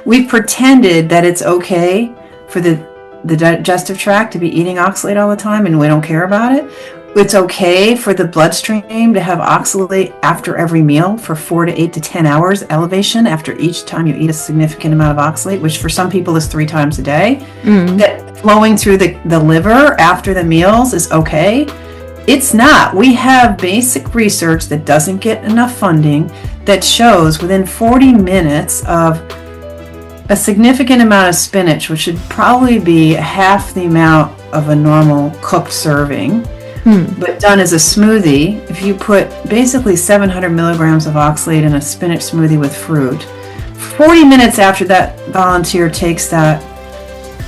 we've pretended that it's okay for the digestive tract to be eating oxalate all the time, and we don't care about it. It's okay for the bloodstream to have oxalate after every meal for 4 to 8 to 10 hours elevation after each time you eat a significant amount of oxalate, which for some people is 3 times a day. That flowing through the liver after the meals is okay. It's not. We have basic research that doesn't get enough funding that shows within 40 minutes of a significant amount of spinach, which should probably be half the amount of a normal cooked serving, but done as a smoothie, if you put basically 700 milligrams of oxalate in a spinach smoothie with fruit, 40 minutes after that volunteer takes that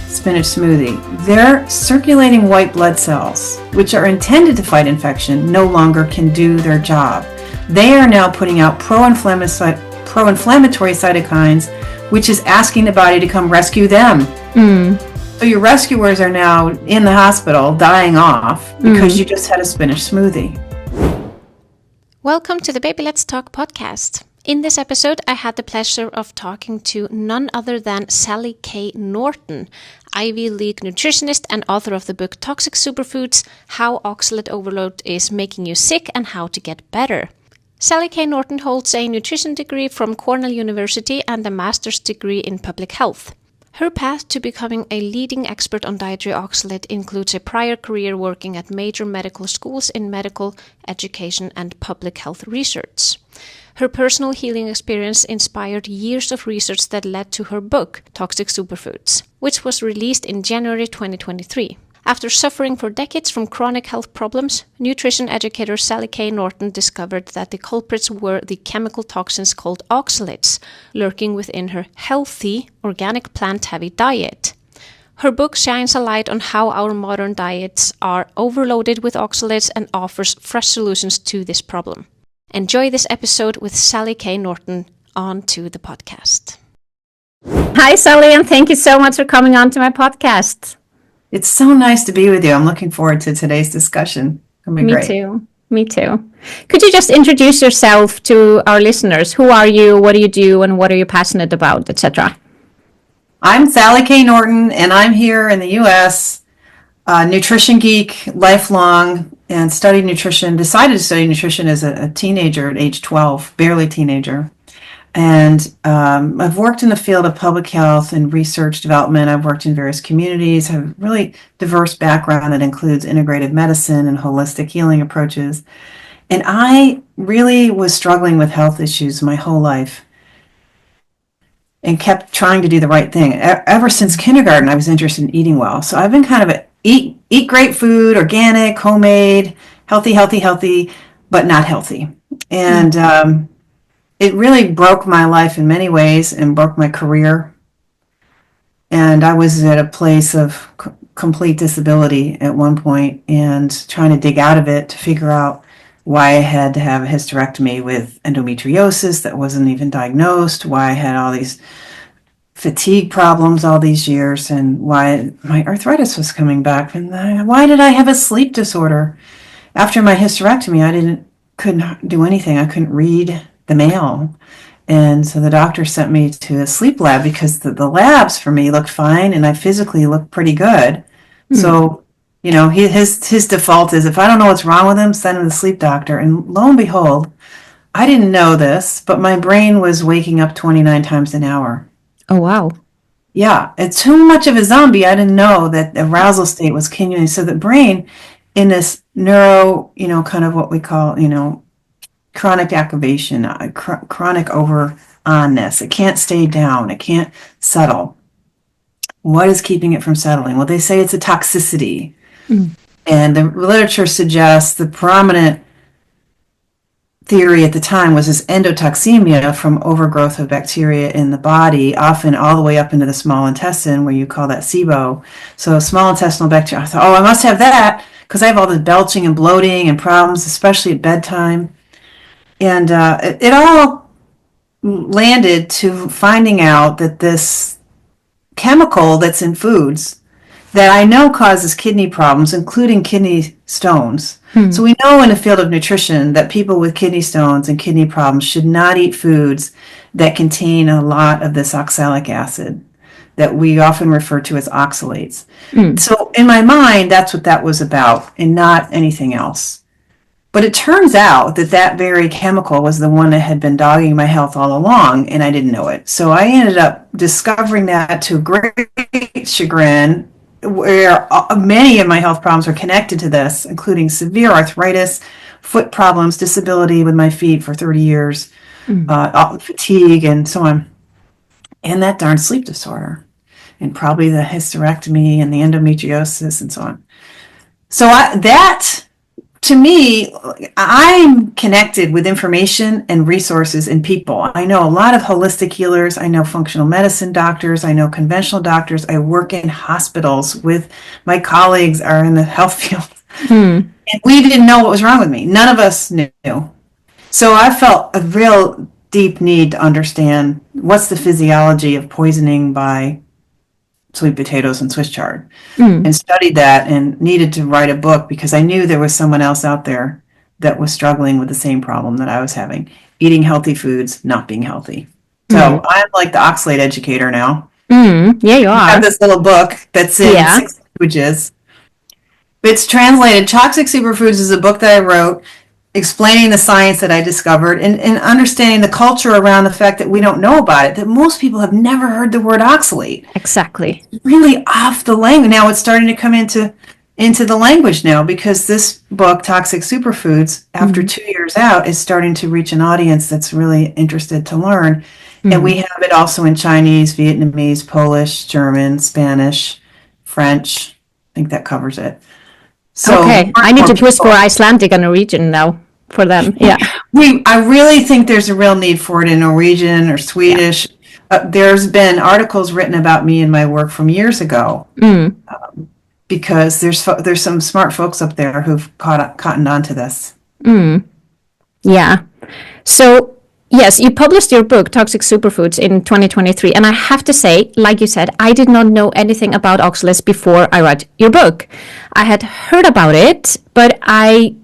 spinach smoothie, their circulating white blood cells, which are intended to fight infection, no longer can do their job. They are now putting out pro-inflammatory cytokines, which is asking the body to come rescue them. So your rescuers are now in the hospital dying off because you just had a spinach smoothie. Welcome to the Baby Let's Talk podcast. In this episode, I had the pleasure of talking to none other than Sally K. Norton, Ivy League nutritionist and author of the book Toxic Superfoods, How Oxalate Overload is Making You Sick and How to Get Better. Sally K. Norton holds a nutrition degree from Cornell University and a master's degree in public health. Her path to becoming a leading expert on dietary oxalate includes a prior career working at major medical schools in medical education and public health research. Her personal healing experience inspired years of research that led to her book, Toxic Superfoods, which was released in January 2023. After suffering for decades from chronic health problems, nutrition educator Sally K. Norton discovered that the culprits were the chemical toxins called oxalates, lurking within her healthy, organic plant-heavy diet. Her book shines a light on how our modern diets are overloaded with oxalates and offers fresh solutions to this problem. Enjoy this episode with Sally K. Norton. On to the podcast. Hi, Sally, and thank you so much for coming on to my podcast. It's so nice to be with you. I'm looking forward to today's discussion. It'll be great. Me too. Could you just introduce yourself to our listeners? Who are you? What do you do? And what are you passionate about, etc.? I'm Sally K. Norton, and I'm here in the U.S., nutrition geek, lifelong, and decided to study nutrition as a teenager at age 12, barely teenager. And I've worked in the field of public health and research development. I've worked in various communities, have a really diverse background that includes integrative medicine and holistic healing approaches. And I really was struggling with health issues my whole life and kept trying to do the right thing. Ever since kindergarten, I was interested in eating well. So I've been kind of eat great food, organic, homemade, healthy, but not healthy. And it really broke my life in many ways and broke my career. And I was at a place of complete disability at one point and trying to dig out of it to figure out why I had to have a hysterectomy with endometriosis that wasn't even diagnosed, why I had all these fatigue problems all these years, and why my arthritis was coming back, and why did I have a sleep disorder? After my hysterectomy, I couldn't do anything. I couldn't read the mail. And so the doctor sent me to a sleep lab because the labs for me looked fine and I physically looked pretty good. So, his default is if I don't know what's wrong with him, send him to the sleep doctor. And lo and behold, I didn't know this, but my brain was waking up 29 times an hour. Oh, wow. Yeah, it's too much of a zombie. I didn't know that the arousal state was continuing. So the brain in this neuro, kind of what we call, chronic activation, chronic over-onness. It can't stay down. It can't settle. What is keeping it from settling? Well, they say it's a toxicity. And the literature suggests the prominent theory at the time was this endotoxemia from overgrowth of bacteria in the body, often all the way up into the small intestine, where you call that SIBO. So small intestinal bacteria. I thought, I must have that because I have all this belching and bloating and problems, especially at bedtime. And it all landed to finding out that this chemical that's in foods that I know causes kidney problems, including kidney stones. So we know in the field of nutrition that people with kidney stones and kidney problems should not eat foods that contain a lot of this oxalic acid that we often refer to as oxalates. So in my mind, that's what that was about and not anything else. But it turns out that that very chemical was the one that had been dogging my health all along, and I didn't know it. So I ended up discovering that to great chagrin, where many of my health problems are connected to this, including severe arthritis, foot problems, disability with my feet for 30 years, fatigue, and so on. And that darn sleep disorder, and probably the hysterectomy and the endometriosis and so on. So that, to me, I'm connected with information and resources and people. I know a lot of holistic healers. I know functional medicine doctors. I know conventional doctors. I work in hospitals with my colleagues are in the health field. And we didn't know what was wrong with me. None of us knew. So I felt a real deep need to understand what's the physiology of poisoning by sweet potatoes and Swiss chard, and studied that and needed to write a book because I knew there was someone else out there that was struggling with the same problem that I was having, eating healthy foods, not being healthy. So I'm like the oxalate educator now. Yeah, you I are. have this little book that's in 6 languages. It's translated. Toxic Superfoods is a book that I wrote explaining the science that I discovered and understanding the culture around the fact that we don't know about it, that most people have never heard the word oxalate. Exactly. Really off the language. Now it's starting to come into the language now because this book, Toxic Superfoods, after 2 years out, is starting to reach an audience that's really interested to learn. And we have it also in Chinese, Vietnamese, Polish, German, Spanish, French. I think that covers it. So Okay, I need to push for Icelandic and Norwegian now for them. Yeah. I really think there's a real need for it in Norwegian or Swedish. There's been articles written about me and my work from years ago because there's some smart folks up there who've cottoned on to this. Yeah. So, yes, you published your book, Toxic Superfoods, in 2023. And I have to say, like you said, I did not know anything about oxalates before I read your book. I had heard about it, but I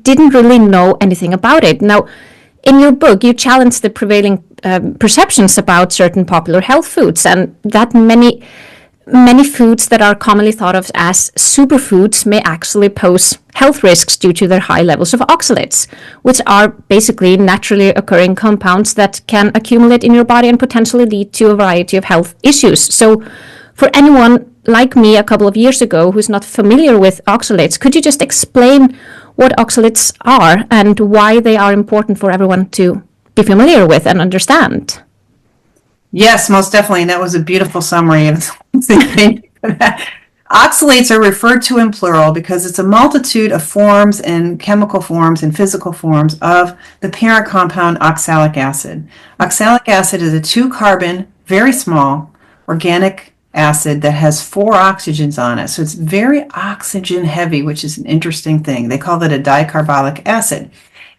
didn't really know anything about it. Now, in your book, you challenge the prevailing perceptions about certain popular health foods, and that many foods that are commonly thought of as superfoods may actually pose health risks due to their high levels of oxalates, which are basically naturally occurring compounds that can accumulate in your body and potentially lead to a variety of health issues. So for anyone like me a couple of years ago who's not familiar with oxalates, could you just explain what oxalates are and why they are important for everyone to be familiar with and understand? Yes, most definitely. And that was a beautiful summary of thank you for that. Oxalates are referred to in plural because it's a multitude of forms and chemical forms and physical forms of the parent compound oxalic acid. Oxalic acid is a 2-carbon, very small organic acid that has 4 oxygens on it. So it's very oxygen heavy, which is an interesting thing. They call it a dicarbolic acid.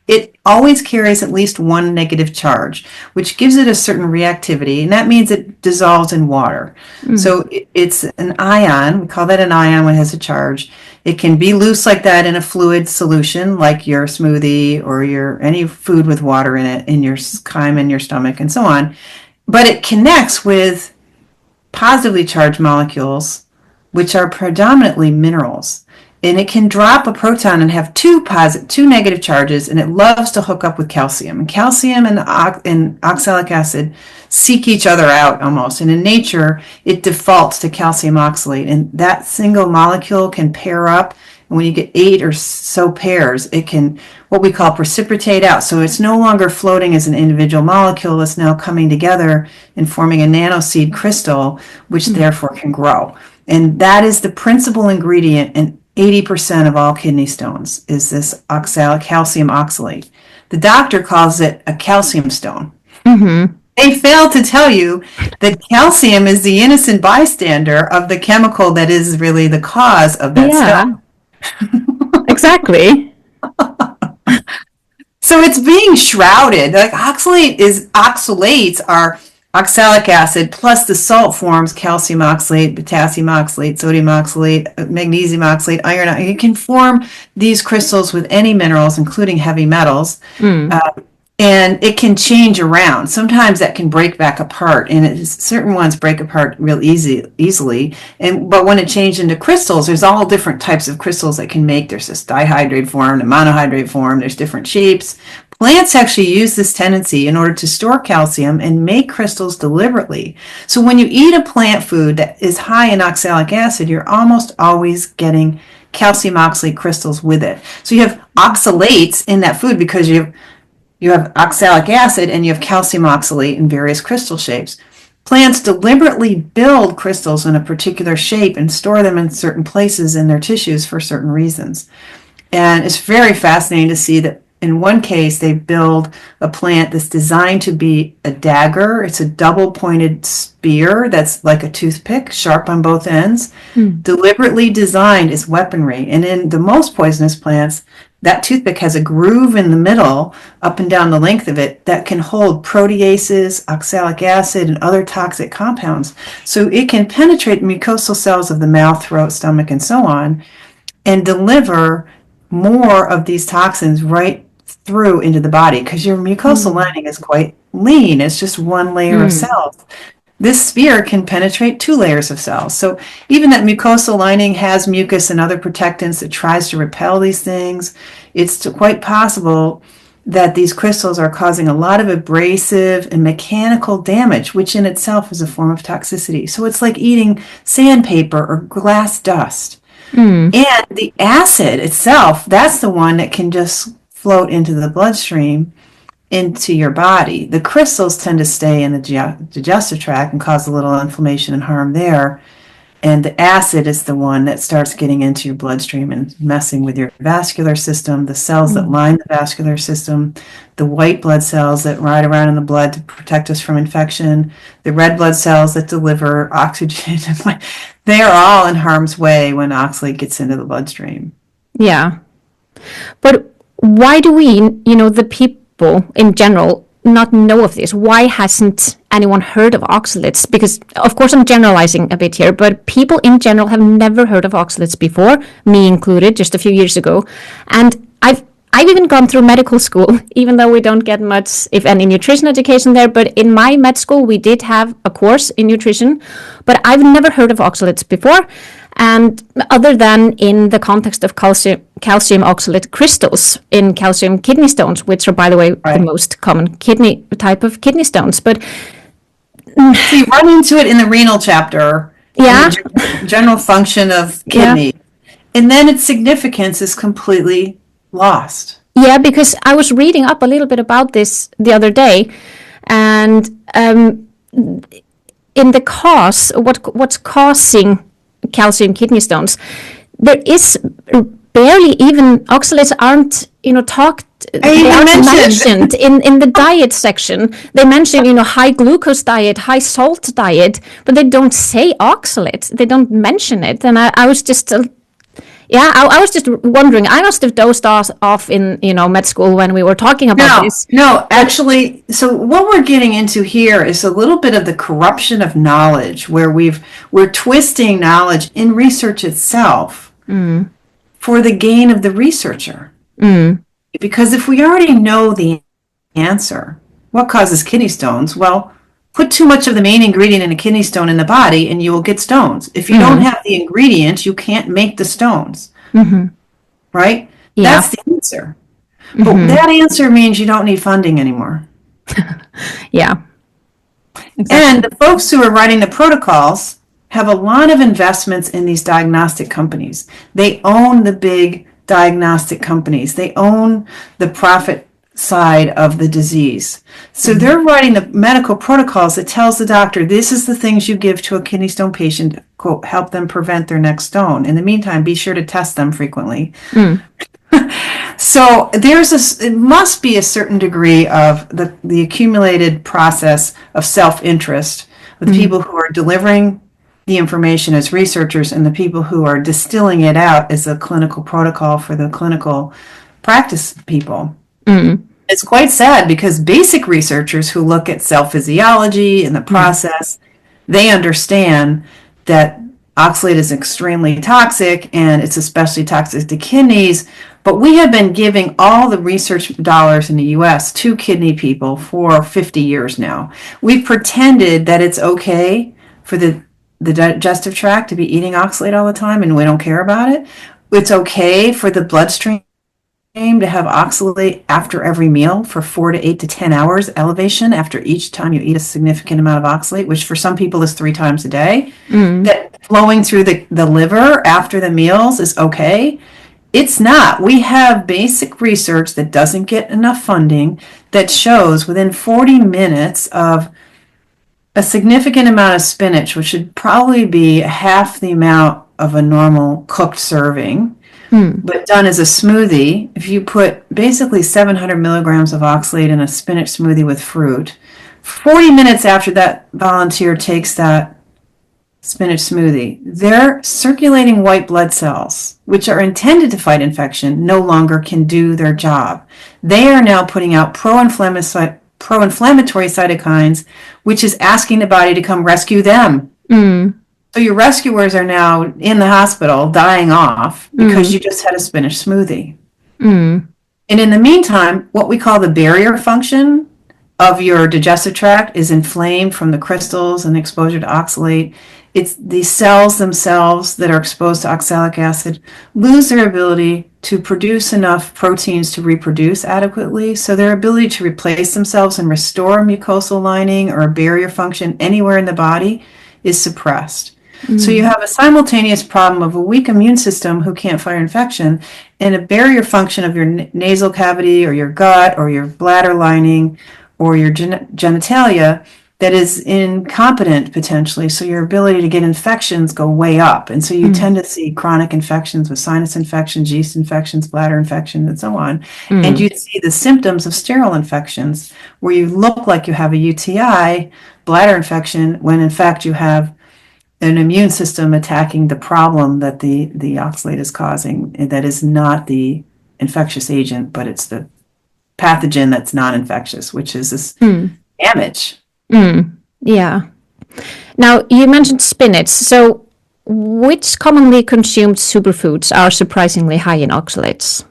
It always carries at least 1 negative charge, which gives it a certain reactivity, and that means it dissolves in water. So it's an ion. We call that an ion when it has a charge. It can be loose like that in a fluid solution, like your smoothie or any food with water in it, in your chyme in your stomach, and so on. But it connects with positively charged molecules, which are predominantly minerals. And it can drop a proton and have 2 negative charges, and it loves to hook up with calcium. And calcium and oxalic acid seek each other out almost. And in nature, it defaults to calcium oxalate. And that single molecule can pair up. And when you get 8 or so pairs, it can, what we call, precipitate out. So it's no longer floating as an individual molecule. It's now coming together and forming a nanoseed crystal, which therefore can grow. And that is the principal ingredient in 80% of all kidney stones is this calcium oxalate. The doctor calls it a calcium stone. They fail to tell you that calcium is the innocent bystander of the chemical that is really the cause of that stone. Exactly. So it's being shrouded. Like oxalates are oxalic acid plus the salt forms, calcium oxalate, potassium oxalate, sodium oxalate, magnesium oxalate, iron oxalate. You can form these crystals with any minerals, including heavy metals. And it can change around. Sometimes that can break back apart, and certain ones break apart real easily. But when it changed into crystals, there's all different types of crystals that can make. There's this dihydrate form, a monohydrate form. There's different shapes. Plants actually use this tendency in order to store calcium and make crystals deliberately. So when you eat a plant food that is high in oxalic acid, you're almost always getting calcium oxalate crystals with it. So you have oxalates in that food because you have oxalic acid and you have calcium oxalate in various crystal shapes. Plants deliberately build crystals in a particular shape and store them in certain places in their tissues for certain reasons. And it's very fascinating to see that in one case, they build a plant that's designed to be a dagger. It's a double-pointed spear that's like a toothpick, sharp on both ends, deliberately designed as weaponry. And in the most poisonous plants, that toothpick has a groove in the middle, up and down the length of it, that can hold proteases, oxalic acid, and other toxic compounds. So it can penetrate mucosal cells of the mouth, throat, stomach, and so on, and deliver more of these toxins right through into the body, because your mucosal lining is quite lean. It's just one layer of cells. This spear can penetrate 2 layers of cells. So even that mucosal lining has mucus and other protectants that tries to repel these things. It's quite possible that these crystals are causing a lot of abrasive and mechanical damage, which in itself is a form of toxicity. So it's like eating sandpaper or glass dust. And the acid itself, that's the one that can just float into the bloodstream, into your body. The crystals tend to stay in the digestive tract and cause a little inflammation and harm there. And the acid is the one that starts getting into your bloodstream and messing with your vascular system, the cells that line the vascular system, the white blood cells that ride around in the blood to protect us from infection, the red blood cells that deliver oxygen. They are all in harm's way when oxalate gets into the bloodstream. Yeah. But why do we, the people in general, not know of this? Why hasn't anyone heard of oxalates? Because, of course, I'm generalizing a bit here, but people in general have never heard of oxalates before, me included, just a few years ago. And I've even gone through medical school, even though we don't get much, if any, nutrition education there. But in my med school, we did have a course in nutrition, but I've never heard of oxalates before. And other than in the context of calcium oxalate crystals in calcium kidney stones, which are, by the way, the most common type of kidney stones. But so you run into it in the renal chapter, the general function of kidney, and then its significance is completely lost. Yeah, because I was reading up a little bit about this the other day, and in the cause, what's causing calcium kidney stones, there is barely even oxalates aren't mentioned in the diet section. They mention high glucose diet, high salt diet, but they don't say oxalate. They don't mention it. And I was just I was just wondering. I must have dozed off in med school when we were talking about this. No, actually, so what we're getting into here is a little bit of the corruption of knowledge, where we're twisting knowledge in research itself for the gain of the researcher. Because if we already know the answer, what causes kidney stones? Well, put too much of the main ingredient in a kidney stone in the body and you will get stones. If you don't have the ingredients, you can't make the stones. Right? Yeah. That's the answer. But that answer means you don't need funding anymore. Yeah. Exactly. And the folks who are writing the protocols have a lot of investments in these diagnostic companies. They own the big diagnostic companies. They own the profit side of the disease. So they're writing the medical protocols that tells the doctor, this is the things you give to a kidney stone patient, quote, help them prevent their next stone. In the meantime, be sure to test them frequently. So it must be a certain degree of the accumulated process of self-interest with people who are delivering the information as researchers and the people who are distilling it out as a clinical protocol for the clinical practice people. It's quite sad because basic researchers who look at cell physiology and the process, they understand that oxalate is extremely toxic and it's especially toxic to kidneys. But we have been giving all the research dollars in the US to kidney people for 50 years now. We've pretended that it's okay for the digestive tract to be eating oxalate all the time and we don't care about it. It's okay for the bloodstream to have oxalate after every meal for 4 to 8 to 10 hours elevation after each time you eat a significant amount of oxalate, which for some people is 3 times a day. That flowing through the liver after the meals is okay. It's not. We have basic research that doesn't get enough funding that shows within 40 minutes of a significant amount of spinach, which should probably be half the amount of a normal cooked serving, but done as a smoothie, if you put basically 700 milligrams of oxalate in a spinach smoothie with fruit, 40 minutes after that volunteer takes that spinach smoothie, their circulating white blood cells, which are intended to fight infection, no longer can do their job. They are now putting out pro-inflammatory cytokines, which is asking the body to come rescue them. So your rescuers are now in the hospital dying off because you just had a spinach smoothie. And in the meantime, what we call the barrier function of your digestive tract is inflamed from the crystals and exposure to oxalate. It's the cells themselves that are exposed to oxalic acid lose their ability to produce enough proteins to reproduce adequately. So their ability to replace themselves and restore mucosal lining or barrier function anywhere in the body is suppressed. So you have a simultaneous problem of a weak immune system who can't fight infection and a barrier function of your nasal cavity or your gut or your bladder lining or your genitalia that is incompetent potentially. So your ability to get infections go way up. And so you tend to see chronic infections with sinus infections, yeast infections, bladder infections, and so on. And you see the symptoms of sterile infections where you look like you have a UTI, bladder infection, when in fact you have an immune system attacking the problem that the oxalate is causing. That is not the infectious agent, but it's the pathogen that's non-infectious, which is this damage. Yeah. Now, you mentioned spinach. So which commonly consumed superfoods are surprisingly high in oxalates?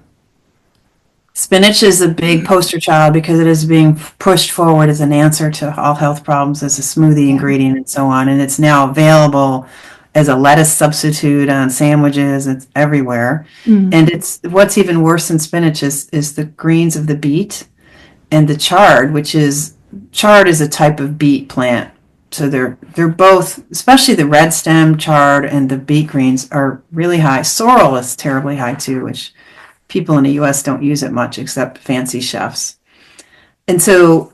Spinach is a big poster child because it is being pushed forward as an answer to all health problems as a smoothie ingredient and so on. And it's now available as a lettuce substitute on sandwiches. It's everywhere. And it's what's even worse than spinach is the greens of the beet and the chard, chard is a type of beet plant. So they're both, especially the red stem chard and the beet greens are really high. Sorrel is terribly high too, which people in the US don't use it much except fancy chefs. And so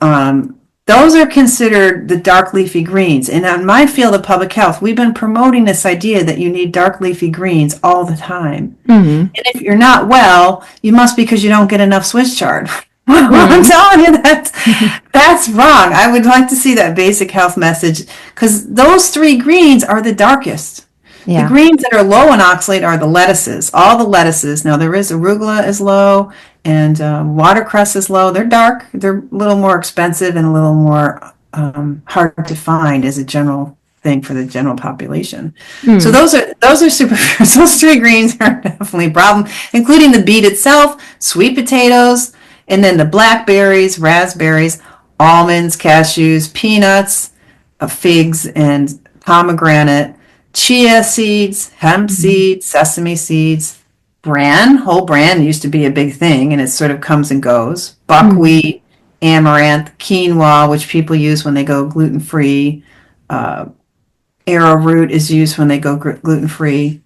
those are considered the dark leafy greens. And on my field of public health, we've been promoting this idea that you need dark leafy greens all the time. And if you're not well, you must because you don't get enough Swiss chard. I'm telling you that's wrong. I would like to see that basic health message because those three greens are the darkest. The greens that are low in oxalate are the lettuces, all the lettuces. Now there is arugula is low and watercress is low. They're dark. They're a little more expensive and a little more hard to find as a general thing for the general population. So those are superfoods. Those three greens are definitely a problem, including the beet itself, sweet potatoes, and then the blackberries, raspberries, almonds, cashews, peanuts, figs, and pomegranate, chia seeds, hemp seeds, sesame seeds, bran. Whole bran used to be a big thing, and it sort of comes and goes. Buckwheat, amaranth, quinoa, which people use when they go gluten-free. Arrowroot is used when they go gluten-free.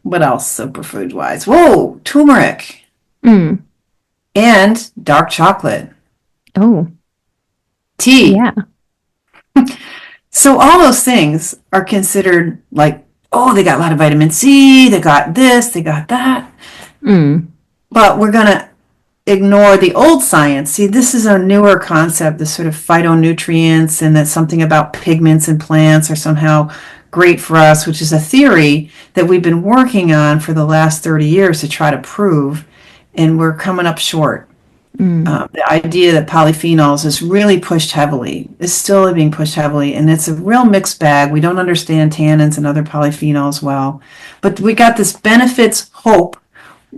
What else superfood-wise? Whoa, turmeric. And dark chocolate. Oh. Tea. Yeah. So all those things are considered like, oh, they got a lot of vitamin C, they got this, they got that. But we're going to ignore the old science. See, this is a newer concept, this sort of phytonutrients, and that something about pigments in plants are somehow great for us, which is a theory that we've been working on for the last 30 years to try to prove. And we're coming up short. The idea that polyphenols is really pushed heavily, is still being pushed heavily, and it's a real mixed bag. We don't understand tannins and other polyphenols well, but we got this benefits hope,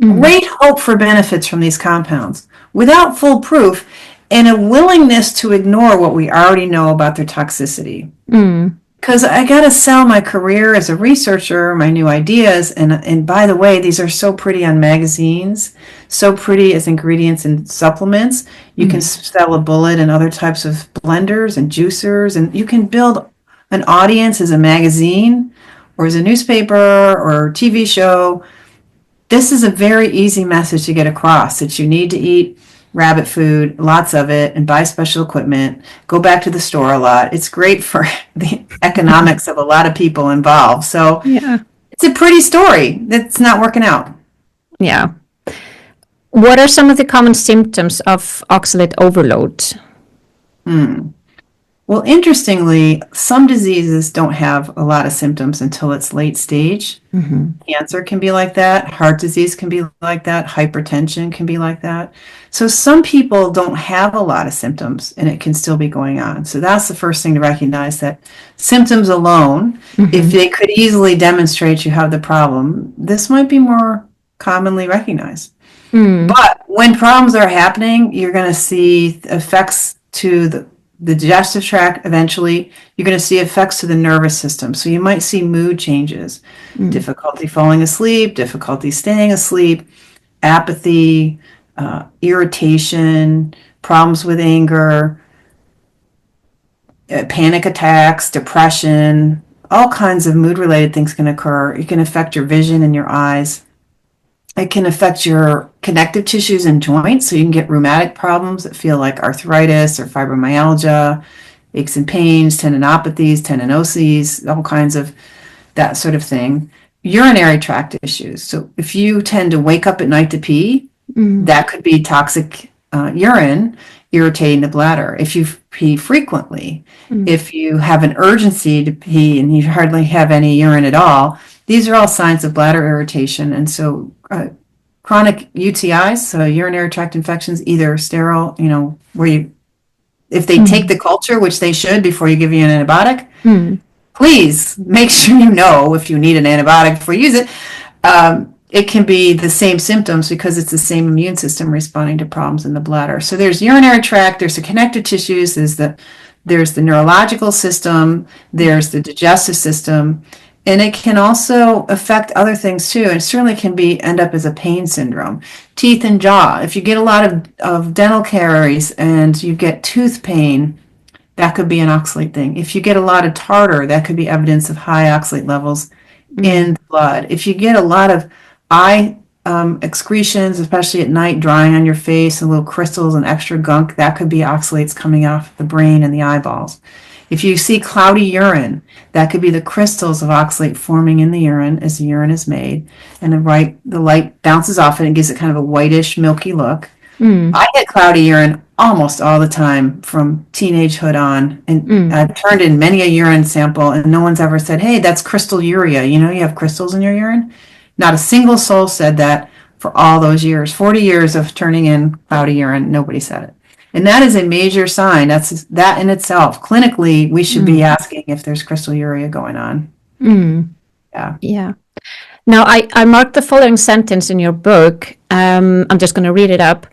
great hope for benefits from these compounds without full proof, and a willingness to ignore what we already know about their toxicity. Because I got to sell my career as a researcher, my new ideas. And by the way, these are so pretty on magazines, so pretty as ingredients in supplements. You can sell a bullet in other types of blenders and juicers, and you can build an audience as a magazine or as a newspaper or TV show. This is a very easy message to get across, that you need to eat rabbit food, lots of it, and buy special equipment. Go back to the store a lot. It's great for the economics of a lot of people involved. So it's a pretty story that's not working out. Yeah. What are some of the common symptoms of oxalate overload? Well, interestingly, some diseases don't have a lot of symptoms until it's late stage. Cancer can be like that. Heart disease can be like that. Hypertension can be like that. So some people don't have a lot of symptoms and it can still be going on. So that's the first thing to recognize, that symptoms alone, if they could easily demonstrate you have the problem, this might be more commonly recognized. But when problems are happening, you're going to see effects to the digestive tract. Eventually, you're going to see effects to the nervous system. So you might see mood changes, difficulty falling asleep, difficulty staying asleep, apathy, irritation, problems with anger, panic attacks, depression, all kinds of mood-related things can occur. It can affect your vision and your eyes. It can affect your connective tissues and joints, so you can get rheumatic problems that feel like arthritis or fibromyalgia, aches and pains, tendinopathies, tendinoses, all kinds of that sort of thing. Urinary tract issues. So if you tend to wake up at night to pee, that could be toxic urine irritating the bladder. If you pee frequently, if you have an urgency to pee and you hardly have any urine at all, these are all signs of bladder irritation. And so chronic UTIs, so urinary tract infections, either sterile, where you, if they take the culture, which they should before you give you an antibiotic, please make sure you know if you need an antibiotic before you use it. It can be the same symptoms because it's the same immune system responding to problems in the bladder. So there's urinary tract, there's the connective tissues, there's the neurological system, there's the digestive system, and it can also affect other things too. And it certainly can end up as a pain syndrome. Teeth and jaw. If you get a lot of dental caries and you get tooth pain, that could be an oxalate thing. If you get a lot of tartar, that could be evidence of high oxalate levels in the blood. If you get a lot of eye excretions, especially at night, drying on your face and little crystals and extra gunk, that could be oxalates coming off the brain and the eyeballs. If you see cloudy urine, that could be the crystals of oxalate forming in the urine as the urine is made, and the light bounces off it and gives it kind of a whitish, milky look. I get cloudy urine almost all the time from teenagehood on, and I've turned in many a urine sample, and no one's ever said, "Hey, that's crystal urea. You have crystals in your urine." Not a single soul said that for all those years, 40 years of turning in cloudy urine. Nobody said it. And that is a major sign. That in itself. Clinically, we should be asking if there's crystal urea going on. Yeah. Now, I marked the following sentence in your book. I'm just going to read it up.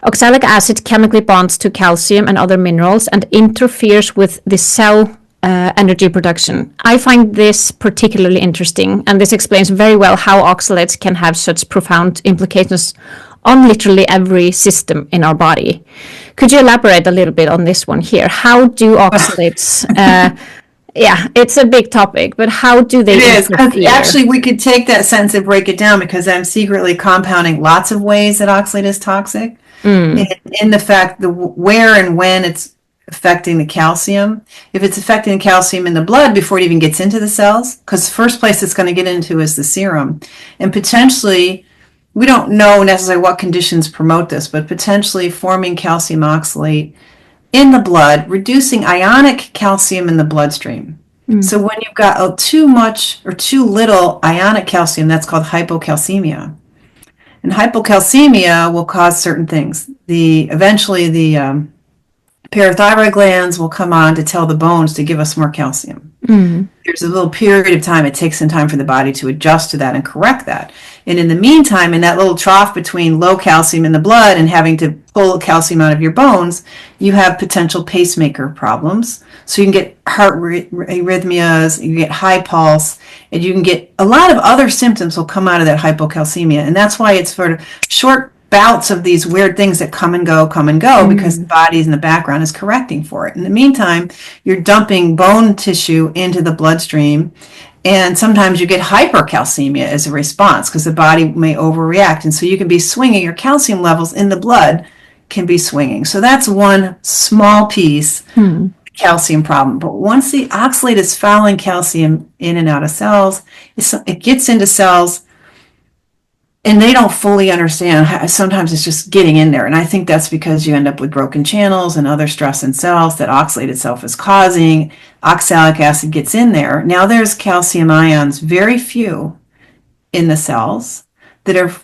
Oxalic acid chemically bonds to calcium and other minerals and interferes with the cell energy production. I find this particularly interesting, and this explains very well how oxalates can have such profound implications on literally every system in our body. Could you elaborate a little bit on this one here? How do oxalates, it's a big topic, but how do they interfere? Actually, we could take that sentence and break it down, because I'm secretly compounding lots of ways that oxalate is toxic in the fact where and when it's affecting the calcium. If it's affecting the calcium in the blood before it even gets into the cells, because the first place it's going to get into is the serum. And potentially, we don't know necessarily what conditions promote this, but potentially forming calcium oxalate in the blood, reducing ionic calcium in the bloodstream. So when you've got too much or too little ionic calcium, that's called hypocalcemia. And hypocalcemia will cause certain things. Eventually the parathyroid glands will come on to tell the bones to give us more calcium. There's a little period of time. It takes some time for the body to adjust to that and correct that. And in the meantime, in that little trough between low calcium in the blood and having to pull calcium out of your bones, you have potential pacemaker problems. So you can get heart arrhythmias, you get high pulse, and you can get a lot of other symptoms will come out of that hypocalcemia. And that's why it's sort of short bouts of these weird things that come and go, because the body in the background is correcting for it. In the meantime, you're dumping bone tissue into the bloodstream, and sometimes you get hypercalcemia as a response because the body may overreact. And so you can be swinging, your calcium levels in the blood can be swinging. So that's one small piece, calcium problem. But once the oxalate is fouling calcium in and out of cells, it gets into cells, and they don't fully understand. Sometimes it's just getting in there. And I think that's because you end up with broken channels and other stress in cells that oxalate itself is causing. Oxalic acid gets in there. Now there's calcium ions, very few in the cells, that are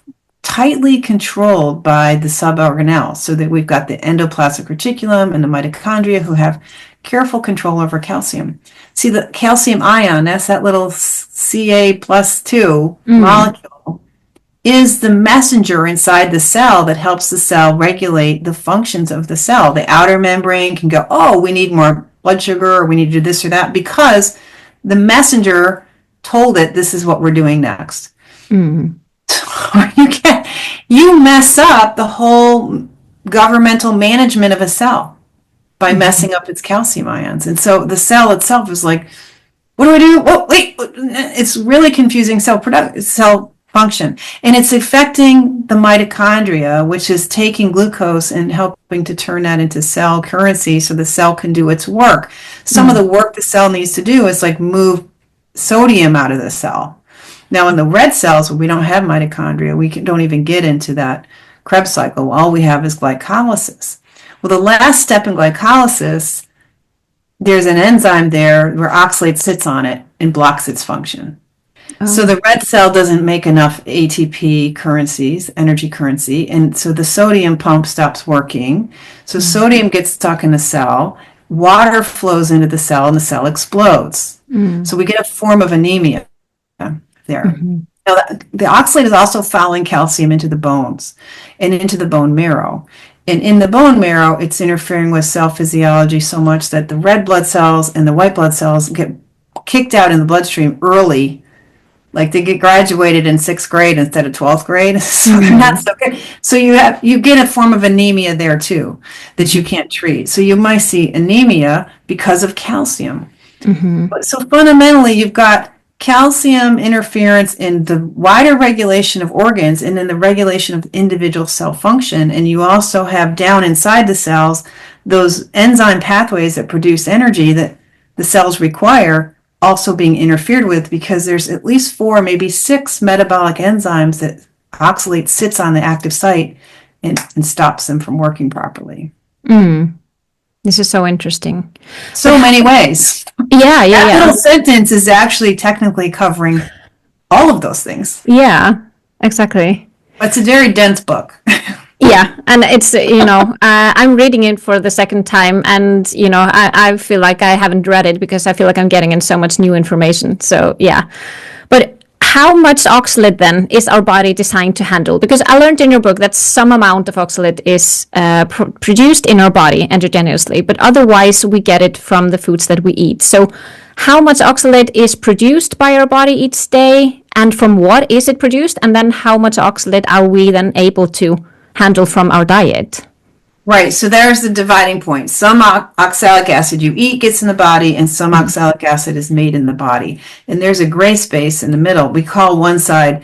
tightly controlled by the suborganelles. So that we've got the endoplasmic reticulum and the mitochondria who have careful control over calcium. See, the calcium ion, that's that little Ca+2 molecule, is the messenger inside the cell that helps the cell regulate the functions of the cell. The outer membrane can go, oh, we need more blood sugar, or we need to do this or that, because the messenger told it this is what we're doing next. You mess up the whole governmental management of a cell by messing up its calcium ions. And so the cell itself is like, what do I do? Oh, wait, it's really confusing cell function. And it's affecting the mitochondria, which is taking glucose and helping to turn that into cell currency so the cell can do its work. Some of the work the cell needs to do is like move sodium out of the cell. Now in the red cells, where we don't have mitochondria, we don't even get into that Krebs cycle. All we have is glycolysis. Well, the last step in glycolysis, there's an enzyme there where oxalate sits on it and blocks its function. So the red cell doesn't make enough ATP currencies, energy currency, and so the sodium pump stops working. So sodium gets stuck in the cell, water flows into the cell, and the cell explodes. So we get a form of anemia there. Now, the oxalate is also fouling calcium into the bones and into the bone marrow. And in the bone marrow, it's interfering with cell physiology so much that the red blood cells and the white blood cells get kicked out in the bloodstream early. Like they get graduated in 6th grade instead of 12th grade. So they're not so good. So you get a form of anemia there too that you can't treat. So you might see anemia because of calcium. So fundamentally, you've got calcium interference in the wider regulation of organs and in the regulation of individual cell function. And you also have down inside the cells those enzyme pathways that produce energy that the cells require also being interfered with, because there's at least 4, maybe 6 metabolic enzymes that oxalate sits on the active site and stops them from working properly. This is so interesting. So many ways. Yeah. That little sentence is actually technically covering all of those things. Yeah, exactly. It's a very dense book. Yeah, and it's, I'm reading it for the second time, and, I feel like I haven't read it because I feel like I'm getting in so much new information. So, yeah. But how much oxalate, then, is our body designed to handle? Because I learned in your book that some amount of oxalate is produced in our body endogenously, but otherwise we get it from the foods that we eat. So how much oxalate is produced by our body each day, and from what is it produced? And then how much oxalate are we then able to handle from our diet? Right, so there's the dividing point. Some oxalic acid you eat gets in the body, and some oxalic acid is made in the body. And there's a gray space in the middle. We call one side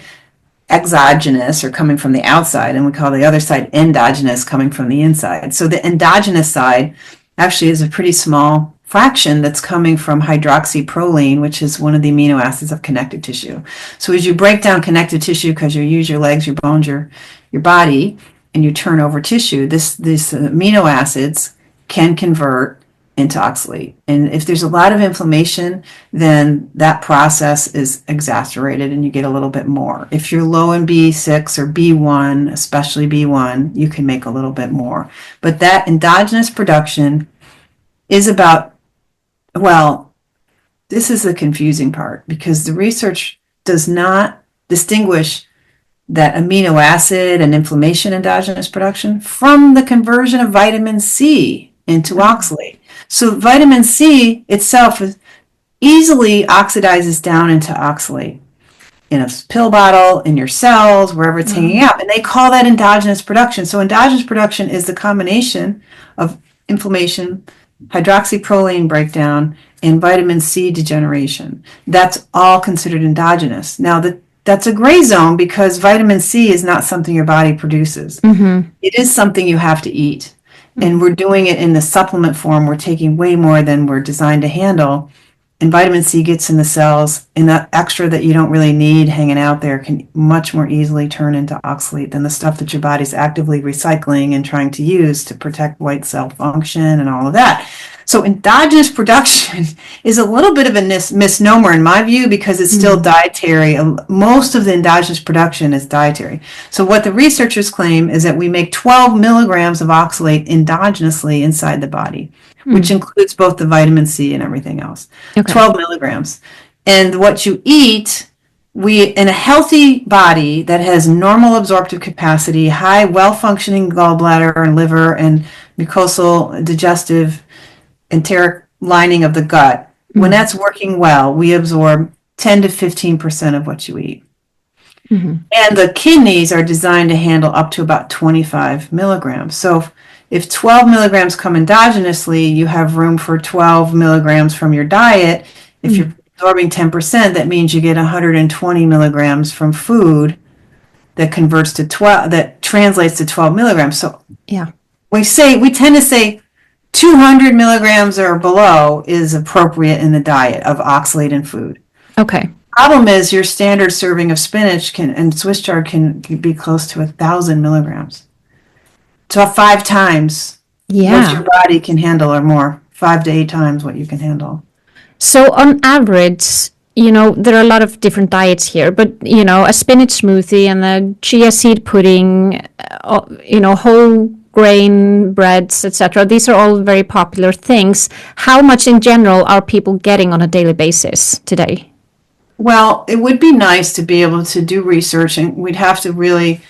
exogenous, or coming from the outside, and we call the other side endogenous, coming from the inside. So the endogenous side actually is a pretty small fraction that's coming from hydroxyproline, which is one of the amino acids of connective tissue. So as you break down connective tissue, because you use your legs, your bones, your body, and you turn over tissue, these amino acids can convert into oxalate. And if there's a lot of inflammation, then that process is exacerbated and you get a little bit more. If you're low in B6 or B1, especially B1, you can make a little bit more. But that endogenous production is about, well, this is the confusing part, because the research does not distinguish that amino acid and inflammation endogenous production from the conversion of vitamin C into oxalate. So vitamin C itself easily oxidizes down into oxalate in a pill bottle, in your cells, wherever it's hanging out. And they call that endogenous production. So endogenous production is the combination of inflammation, hydroxyproline breakdown, and vitamin C degeneration. That's all considered endogenous. Now, that's a gray zone because vitamin C is not something your body produces. It is something you have to eat. And we're doing it in the supplement form. We're taking way more than we're designed to handle. And vitamin C gets in the cells, and that extra that you don't really need hanging out there can much more easily turn into oxalate than the stuff that your body's actively recycling and trying to use to protect white cell function and all of that. So endogenous production is a little bit of a misnomer in my view, because it's still dietary. Most of the endogenous production is dietary. So what the researchers claim is that we make 12 milligrams of oxalate endogenously inside the body, which includes both the vitamin C and everything else. Okay. 12 milligrams. And what you eat, in a healthy body that has normal absorptive capacity, high, well-functioning gallbladder and liver and mucosal, digestive, enteric lining of the gut, when that's working well, we absorb 10 to 15% of what you eat. And the kidneys are designed to handle up to about 25 milligrams. So if 12 milligrams come endogenously, you have room for 12 milligrams from your diet. If you're absorbing 10%, that means you get 120 milligrams from food that converts to 12, that translates to 12 milligrams. So yeah, we tend to say 200 milligrams or below is appropriate in the diet of oxalate in food. Okay. Problem is, your standard serving of spinach and Swiss chard can be close to 1,000 milligrams. So 5 times what your body can handle, or more, 5 to 8 times what you can handle. So on average, there are a lot of different diets here, but, a spinach smoothie and a chia seed pudding, whole grain breads, etc. These are all very popular things. How much in general are people getting on a daily basis today? Well, it would be nice to be able to do research, and we'd have to really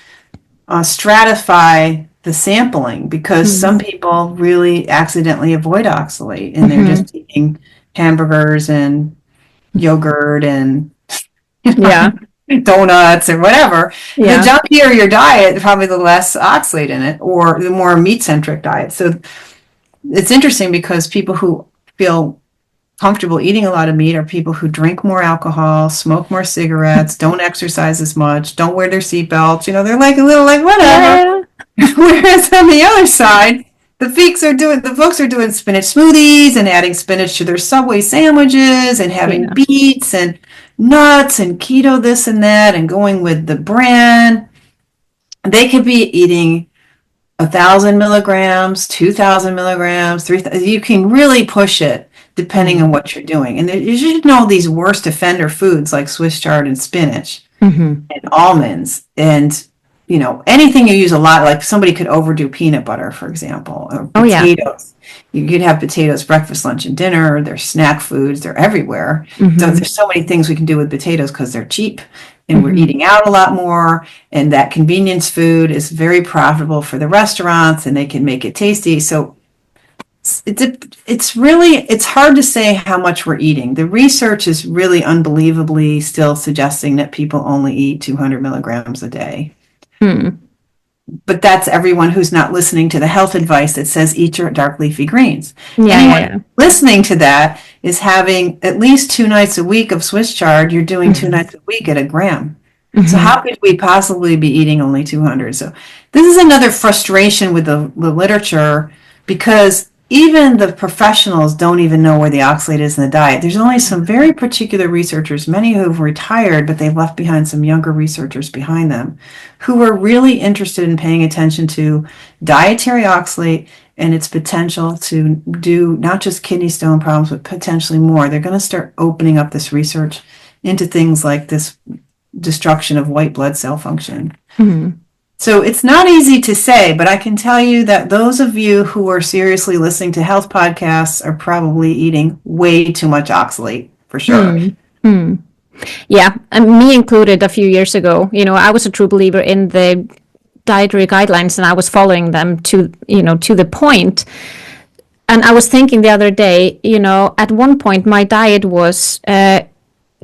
stratify the sampling, because some people really accidentally avoid oxalate and they're just eating hamburgers and yogurt and donuts or whatever. The junkier your diet, probably the less oxalate in it, or the more meat-centric diet. So it's interesting, because people who feel comfortable eating a lot of meat are people who drink more alcohol, smoke more cigarettes, don't exercise as much, don't wear their seatbelts. They're like a little like whatever. Whereas on the other side, the folks are doing spinach smoothies and adding spinach to their Subway sandwiches and having beets and nuts and keto this and that and going with the brand. They could be eating 1,000 milligrams, 2,000 milligrams, 3,000. You can really push it depending on what you're doing. And you should know these worst offender foods like Swiss chard and spinach and almonds and anything you use a lot, like somebody could overdo peanut butter, for example, or potatoes. You could have potatoes breakfast, lunch, and dinner. They're snack foods. They're everywhere. So there's so many things we can do with potatoes because they're cheap, and we're eating out a lot more. And that convenience food is very profitable for the restaurants, and they can make it tasty. So it's hard to say how much we're eating. The research is really unbelievably still suggesting that people only eat 200 milligrams a day. But that's everyone who's not listening to the health advice that says eat your dark leafy greens. Anyone listening to that is having at least 2 nights a week of Swiss chard. You're doing 2 nights a week at a gram. So how could we possibly be eating only 200? So this is another frustration with the literature, because even the professionals don't even know where the oxalate is in the diet. There's only some very particular researchers, many who have retired, but they've left behind some younger researchers behind them, who are really interested in paying attention to dietary oxalate and its potential to do not just kidney stone problems, but potentially more. They're going to start opening up this research into things like this destruction of white blood cell function. So it's not easy to say, but I can tell you that those of you who are seriously listening to health podcasts are probably eating way too much oxalate, for sure. Yeah, and me included a few years ago. I was a true believer in the dietary guidelines, and I was following them to the point. And I was thinking the other day, at one point my diet was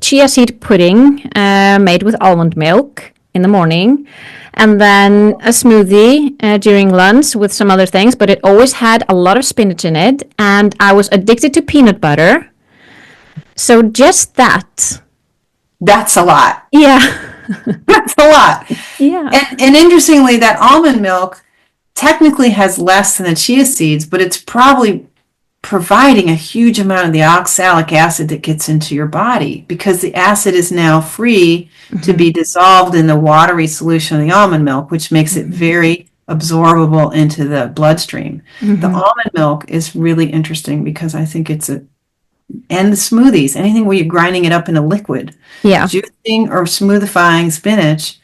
chia seed pudding made with almond milk in the morning, and then a smoothie during lunch with some other things, but it always had a lot of spinach in it, and I was addicted to peanut butter. So just that. That's a lot. Yeah. That's a lot. Yeah. And interestingly, that almond milk technically has less than the chia seeds, but it's probably providing a huge amount of the oxalic acid that gets into your body, because the acid is now free to be dissolved in the watery solution of the almond milk, which makes it very absorbable into the bloodstream. The almond milk is really interesting because I think and the smoothies, anything where you're grinding it up in a liquid, juicing or smoothifying spinach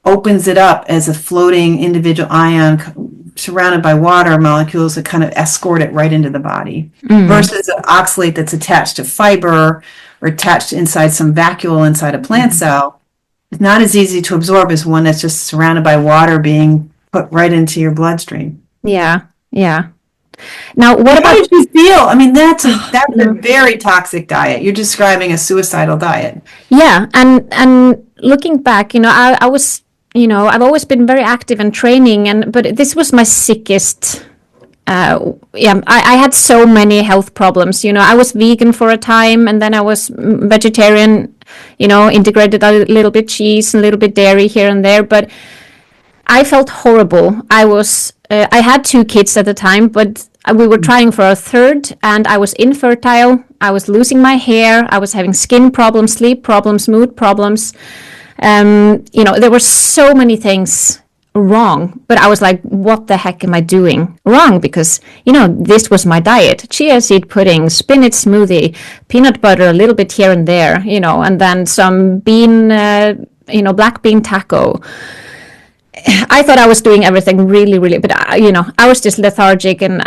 opens it up as a floating individual ion surrounded by water molecules that kind of escort it right into the body, versus an oxalate that's attached to fiber or attached inside some vacuole inside a plant cell. It's not as easy to absorb as one that's just surrounded by water being put right into your bloodstream. Yeah. Now, what How about did you feel? I mean, that's a very toxic diet. You're describing a suicidal diet. Yeah, and looking back, I was, I've always been very active and training, but this was my sickest. I had so many health problems. I was vegan for a time, and then I was vegetarian. Integrated a little bit cheese and a little bit dairy here and there, but I felt horrible. I had 2 kids at the time, but we were trying for a third, and I was infertile. I was losing my hair. I was having skin problems, sleep problems, mood problems. There were so many things wrong, but I was like, what the heck am I doing wrong? Because, this was my diet: chia seed pudding, spinach smoothie, peanut butter, a little bit here and there, and then some black bean taco. I thought I was doing everything really, really, but I was just lethargic and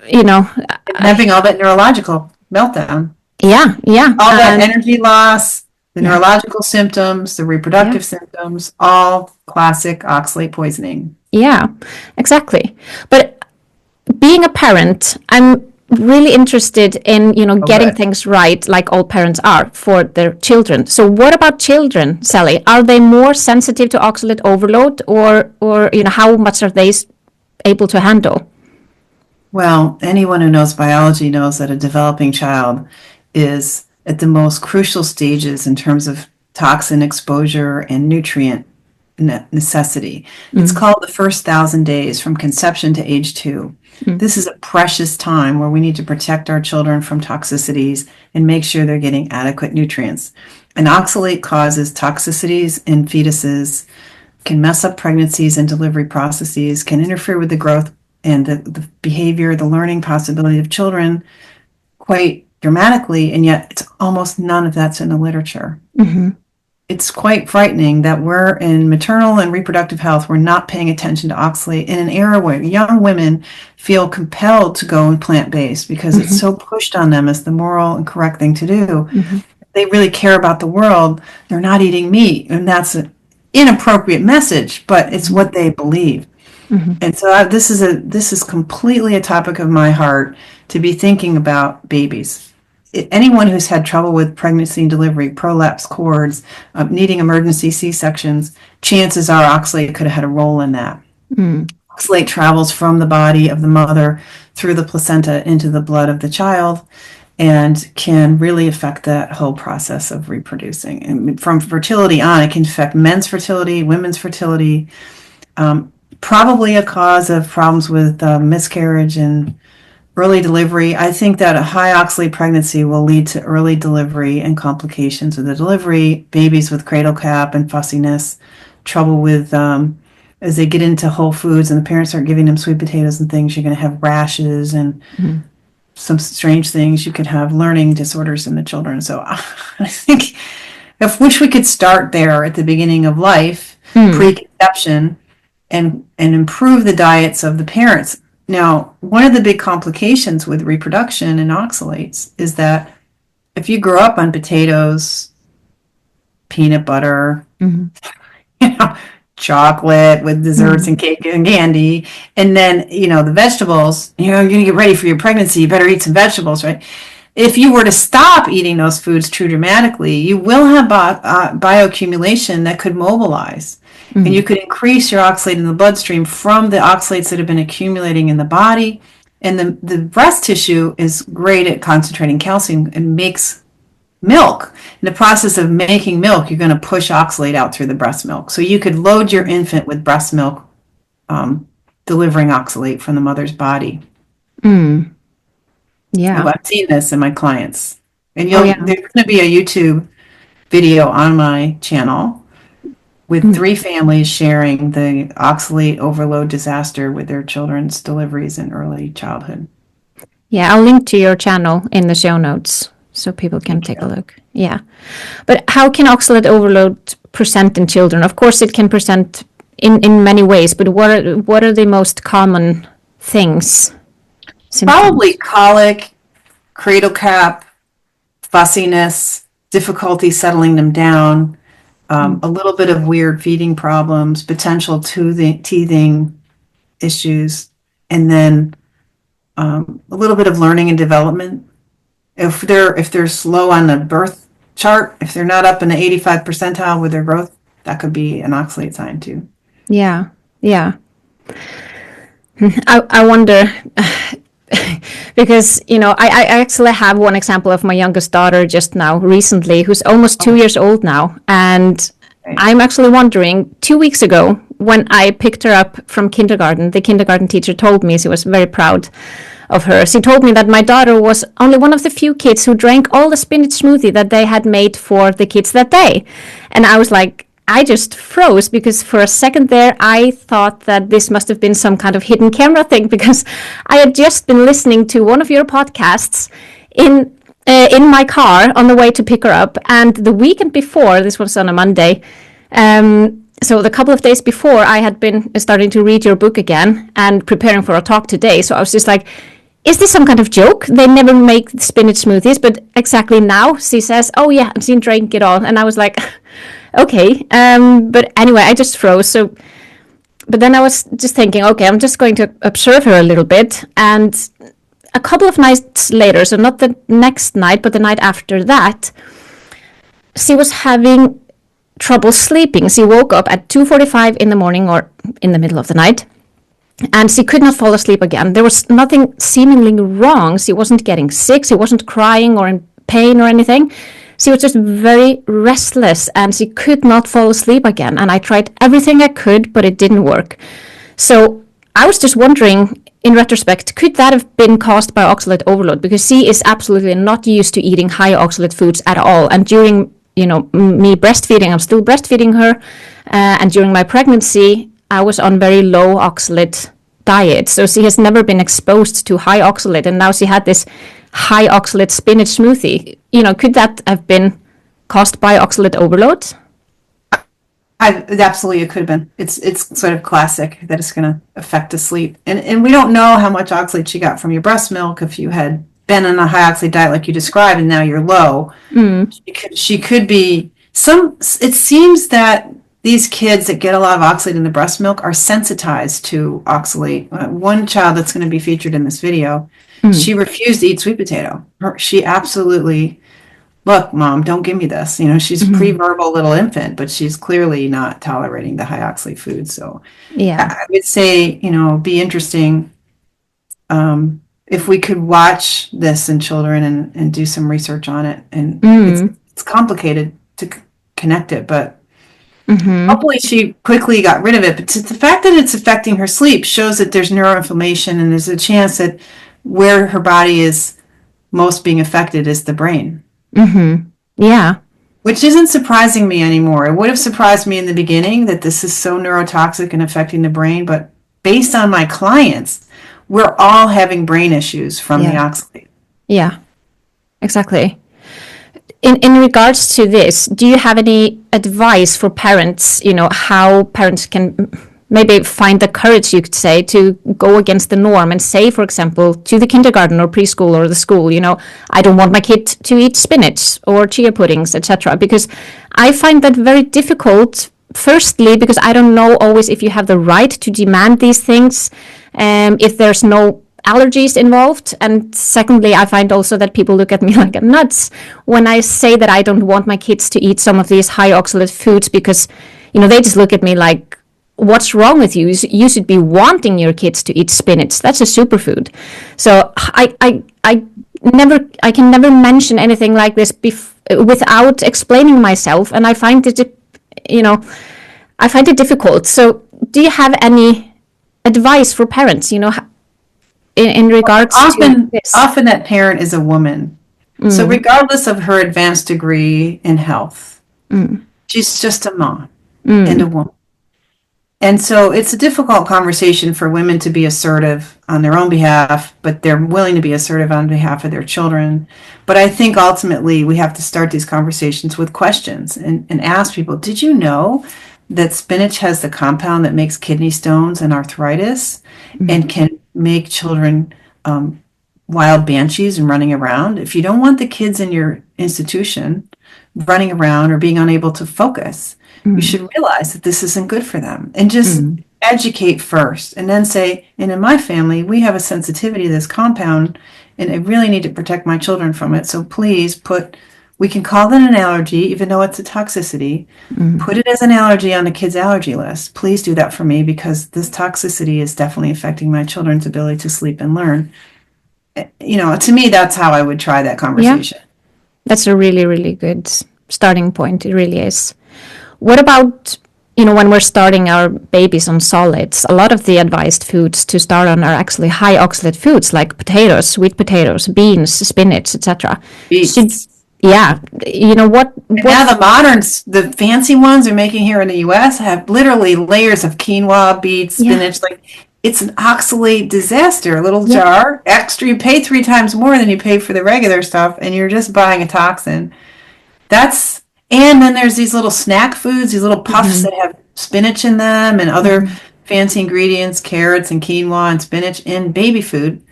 Having all that neurological meltdown. Yeah. All that energy loss, the neurological symptoms, the reproductive symptoms, all classic oxalate poisoning. Yeah, exactly. But being a parent, I'm really interested in, getting things right, like all parents are, for their children. So what about children, Sally? Are they more sensitive to oxalate overload, or how much are they able to handle? Well, anyone who knows biology knows that a developing child is at the most crucial stages in terms of toxin exposure and nutrient necessity. It's called the first 1,000 days from conception to age 2. This is a precious time where we need to protect our children from toxicities and make sure they're getting adequate nutrients. And oxalate causes toxicities in fetuses, can mess up pregnancies and delivery processes, can interfere with the growth and the behavior, the learning possibility of children quite dramatically, and yet it's almost none of that's in the literature. It's quite frightening that we're in maternal and reproductive health, we're not paying attention to oxalate in an era where young women feel compelled to go plant-based because it's so pushed on them as the moral and correct thing to do. They really care about the world. They're not eating meat, and that's an inappropriate message, but it's what they believe. And so this is completely a topic of my heart, to be thinking about babies. Anyone who's had trouble with pregnancy and delivery, prolapse cords, needing emergency C-sections, chances are oxalate could have had a role in that. Oxalate travels from the body of the mother through the placenta into the blood of the child and can really affect that whole process of reproducing. And from fertility on, it can affect men's fertility, women's fertility, probably a cause of problems with miscarriage and early delivery. I think that a high oxalate pregnancy will lead to early delivery and complications of the delivery, babies with cradle cap and fussiness, trouble with as they get into whole foods and the parents aren't giving them sweet potatoes and things, you're going to have rashes and some strange things. You could have learning disorders in the children. So I think I wish we could start there at the beginning of life, preconception, and improve the diets of the parents. Now, one of the big complications with reproduction and oxalates is that if you grow up on potatoes, peanut butter, chocolate with desserts and cake and candy, and then, the vegetables, you're going to get ready for your pregnancy, you better eat some vegetables, right? If you were to stop eating those foods too dramatically, you will have bioaccumulation that could mobilize. And you could increase your oxalate in the bloodstream from the oxalates that have been accumulating in the body. And the breast tissue is great at concentrating calcium and makes milk. In the process of making milk, you're going to push oxalate out through the breast milk. So you could load your infant with breast milk, delivering oxalate from the mother's body. Yeah. I've seen this in my clients. And there's going to be a YouTube video on my channel with 3 families sharing the oxalate overload disaster with their children's deliveries in early childhood. Yeah, I'll link to your channel in the show notes so people can take a look. Yeah. But how can oxalate overload present in children? Of course, it can present in many ways, but what are the most common things? Symptoms? Probably colic, cradle cap, fussiness, difficulty settling them down, a little bit of weird feeding problems, potential teething issues, and then a little bit of learning and development. If they're slow on the birth chart, if they're not up in the 85th percentile with their growth, that could be an oxalate sign too. Yeah. I wonder because I actually have one example of my youngest daughter just now recently, who's almost 2 years old now, and I'm actually wondering, 2 weeks ago when I picked her up from kindergarten, the kindergarten teacher told me, she was very proud of her. She told me that my daughter was only one of the few kids who drank all the spinach smoothie that they had made for the kids that day. And I was like, I just froze, because for a second there, I thought that this must have been some kind of hidden camera thing, because I had just been listening to one of your podcasts in my car on the way to pick her up. And the weekend before, this was on a Monday, so the couple of days before, I had been starting to read your book again and preparing for a talk today. So I was just like, is this some kind of joke? They never make spinach smoothies, but exactly now she says, oh yeah, and she drank it all. And I was like, okay. But anyway, I just froze. But then I was just thinking, okay, I'm just going to observe her a little bit. And a couple of nights later, so not the next night, but the night after that, she was having trouble sleeping. She woke up at 2:45 in the morning or in the middle of the night, and she could not fall asleep again. There was nothing seemingly wrong. She wasn't getting sick. She wasn't crying or in pain or anything. She was just very restless, and she could not fall asleep again. And I tried everything I could, but it didn't work. So I was just wondering, in retrospect, could that have been caused by oxalate overload? Because she is absolutely not used to eating high oxalate foods at all. And during me breastfeeding, I'm still breastfeeding her, and during my pregnancy, I was on very low oxalate diet. So she has never been exposed to high oxalate, and now she had this high oxalate spinach smoothie. Could that have been caused by oxalate overload? Absolutely, it could have been. It's sort of classic that it's going to affect the sleep, and we don't know how much oxalate she got from your breast milk. If you had been on a high oxalate diet like you described, and now you're low, she could be some. It seems that these kids that get a lot of oxalate in the breast milk are sensitized to oxalate. One child that's going to be featured in this video, she refused to eat sweet potato. She absolutely, look, Mom, don't give me this. She's a pre-verbal little infant, but she's clearly not tolerating the high oxalate food. So yeah, I would say, be interesting if we could watch this in children and do some research on it. And it's complicated to connect it, but hopefully she quickly got rid of it. But the fact that it's affecting her sleep shows that there's neuroinflammation, and there's a chance that where her body is most being affected is the brain. Yeah. Which isn't surprising me anymore. It would have surprised me in the beginning that this is so neurotoxic and affecting the brain, but based on my clients, we're all having brain issues from the oxalate. Yeah, exactly. In regards to this, do you have any advice for parents, how parents can maybe find the courage, you could say, to go against the norm and say, for example, to the kindergarten or preschool or the school, I don't want my kid to eat spinach or chia puddings, etc. Because I find that very difficult, firstly, because I don't know always if you have the right to demand these things, if there's no allergies involved. And secondly, I find also that people look at me like I'm nuts when I say that I don't want my kids to eat some of these high oxalate foods because, they just look at me like, what's wrong with you? You should be wanting your kids to eat spinach. That's a superfood. So I can never mention anything like this without explaining myself, and I find it, I find it difficult. So, do you have any advice for parents? In regards to this? Often that parent is a woman. So regardless of her advanced degree in health, she's just a mom and a woman. And so it's a difficult conversation for women to be assertive on their own behalf, but they're willing to be assertive on behalf of their children. But I think ultimately we have to start these conversations with questions and ask people, did you know that spinach has the compound that makes kidney stones and arthritis and can make children wild banshees and running around? If you don't want the kids in your institution running around or being unable to focus, you should realize that this isn't good for them and just educate first and then say, and in my family, we have a sensitivity to this compound and I really need to protect my children from it. So please we can call it an allergy, even though it's a toxicity, put it as an allergy on the kids' allergy list. Please do that for me because this toxicity is definitely affecting my children's ability to sleep and learn. To me, that's how I would try that conversation. Yeah. That's a really, really good starting point. It really is. What about, when we're starting our babies on solids, a lot of the advised foods to start on are actually high oxalate foods like potatoes, sweet potatoes, beans, spinach, etc. Yeah. What now the moderns, the fancy ones they're making here in the US have literally layers of quinoa, beets, spinach. Like it's an oxalate disaster. A little jar, extra, you pay 3 times more than you pay for the regular stuff, and you're just buying a toxin. And then there's these little snack foods, these little puffs that have spinach in them and other fancy ingredients, carrots and quinoa and spinach in baby food.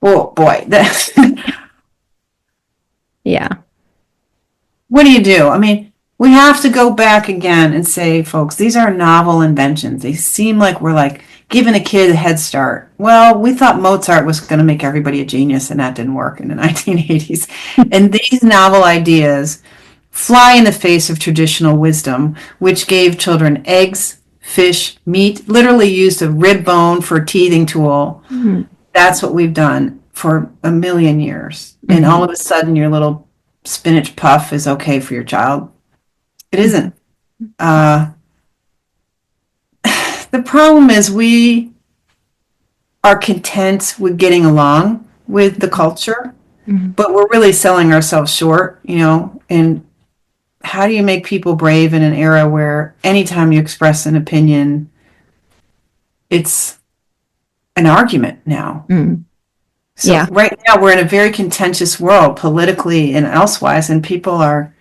Oh boy. Yeah. What do you do? I mean, we have to go back again and say, folks, these are novel inventions. They seem like we're like giving a kid a head start. Well, we thought Mozart was going to make everybody a genius, and that didn't work in the 1980s. And these novel ideas fly in the face of traditional wisdom, which gave children eggs, fish, meat, literally used a rib bone for a teething tool. That's what we've done for a million years. And all of a sudden, your little spinach puff is okay for your child. It isn't. The problem is we are content with getting along with the culture, but we're really selling ourselves short, and how do you make people brave in an era where anytime you express an opinion, it's an argument now? So right now we're in a very contentious world politically and elsewise, and people are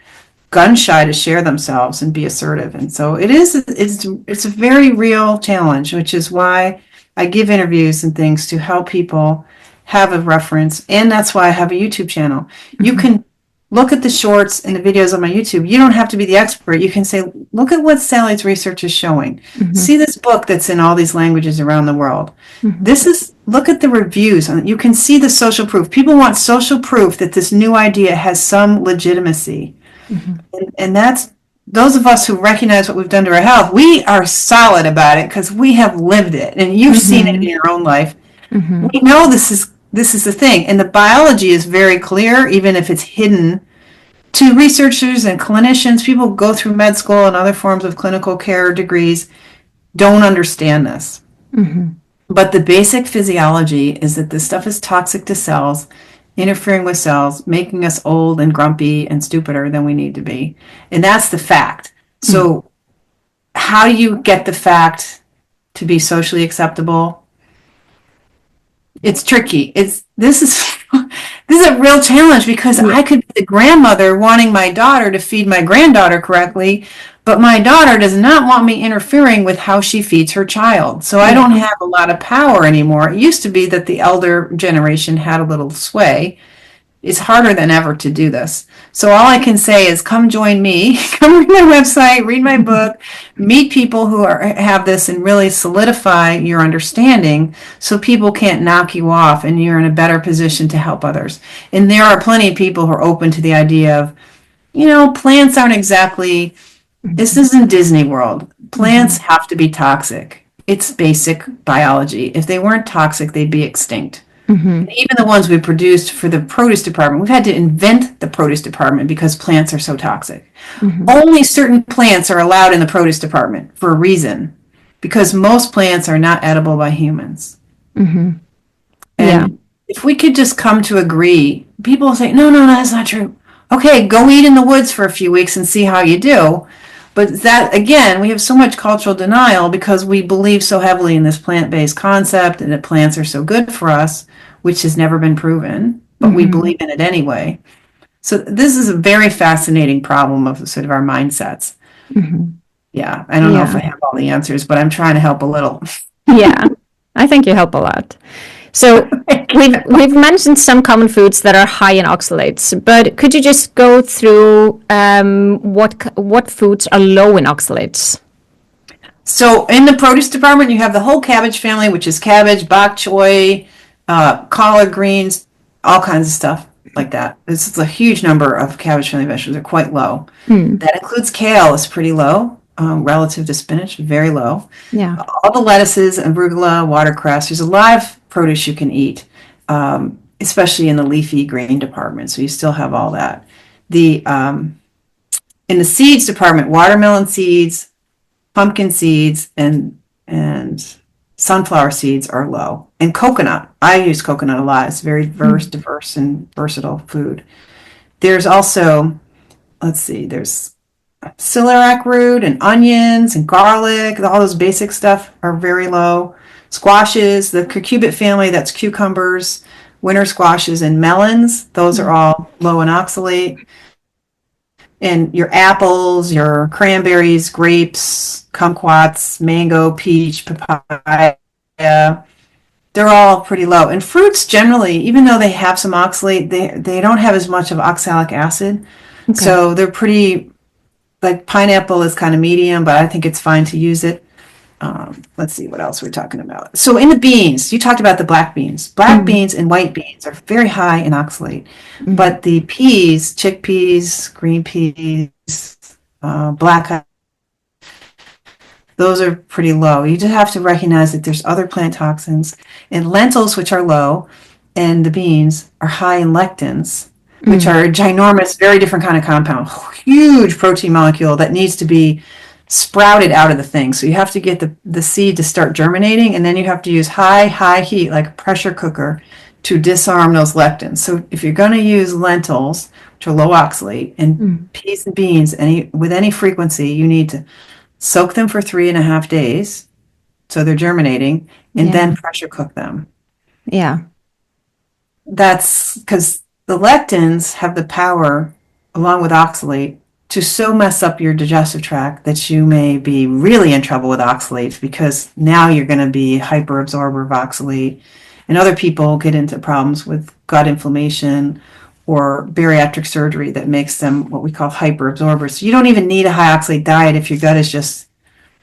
gun shy to share themselves and be assertive. And so it's a very real challenge, which is why I give interviews and things to help people have a reference. And that's why I have a YouTube channel. You can look at the shorts and the videos on my YouTube. You don't have to be the expert. You can say, look at what Sally's research is showing. See this book that's in all these languages around the world. Look at the reviews. You can see the social proof. People want social proof that this new idea has some legitimacy. And that's those of us who recognize what we've done to our health. We are solid about it because we have lived it, and you've seen it in your own life. We know this is the thing, and the biology is very clear, even if it's hidden to researchers and clinicians. People who go through med school and other forms of clinical care degrees don't understand this. But the basic physiology is that this stuff is toxic to cells, interfering with cells, making us old and grumpy and stupider than we need to be. And that's the fact. So how do you get the fact to be socially acceptable? It's tricky. This is a real challenge, because I could be the grandmother wanting my daughter to feed my granddaughter correctly, but my daughter does not want me interfering with how she feeds her child. So I don't have a lot of power anymore. It used to be that the elder generation had a little sway. It's harder than ever to do this. So all I can say is come join me, come read my website, read my book, meet people who have this, and really solidify your understanding so people can't knock you off and you're in a better position to help others. And there are plenty of people who are open to the idea of, plants aren't exactly, this isn't Disney World. Plants have to be toxic. It's basic biology. If they weren't toxic, they'd be extinct. And even the ones we produced for the produce department, we've had to invent the produce department because plants are so toxic. Only certain plants are allowed in the produce department for a reason, because most plants are not edible by humans. And if we could just come to agree, people say, no, that's not true. Okay, go eat in the woods for a few weeks and see how you do. But that, again, we have so much cultural denial because we believe so heavily in this plant-based concept and that plants are so good for us, which has never been proven, but we believe in it anyway. So this is a very fascinating problem of sort of our mindsets. Yeah, I don't know if I have all the answers, but I'm trying to help a little. Yeah, I think you help a lot. So we've mentioned some common foods that are high in oxalates, but could you just go through what foods are low in oxalates? So in the produce department, you have the whole cabbage family, which is cabbage, bok choy, collard greens, all kinds of stuff like that. This is a huge number of cabbage family vegetables. They're quite low. That includes kale, is pretty low. Relative to spinach, very low. Yeah. All the lettuces, arugula, watercress. There's a lot of produce you can eat, especially in the leafy green department. So you still have all that. In the seeds department, watermelon seeds, pumpkin seeds, and sunflower seeds are low. And coconut. I use coconut a lot. It's very diverse and versatile food. There's also, there's celeriac root and onions and garlic. All those basic stuff are very low. Squashes, the cucurbit family, that's cucumbers, winter squashes, and melons. Those are all low in oxalate. And your apples, your cranberries, grapes, kumquats, mango, peach, papaya, they're all pretty low. And fruits generally, even though they have some oxalate, they don't have as much of oxalic acid. Okay. So they're pretty, like pineapple is kind of medium, but I think it's fine to use it. Let's see what else we're talking about. So in the beans, you talked about the black beans. Black beans and white beans are very high in oxalate. But the peas, chickpeas, green peas, black, those are pretty low. You just have to recognize that there's other plant toxins. And lentils, which are low, and the beans are high in lectins, which are a ginormous, very different kind of compound. Huge protein molecule that needs to be sprouted out of the thing. So you have to get the seed to start germinating, and then you have to use high heat, like a pressure cooker, to disarm those lectins. So if you're going to use lentils, which are low oxalate, and peas and beans, with any frequency, you need to soak them for 3.5 days so they're germinating, and then pressure cook them. Yeah. That's because the lectins have the power, along with oxalate, to so mess up your digestive tract that you may be really in trouble with oxalates, because now you're going to be hyperabsorber of oxalate. And other people get into problems with gut inflammation or bariatric surgery that makes them what we call hyperabsorbers. So you don't even need a high oxalate diet if your gut is just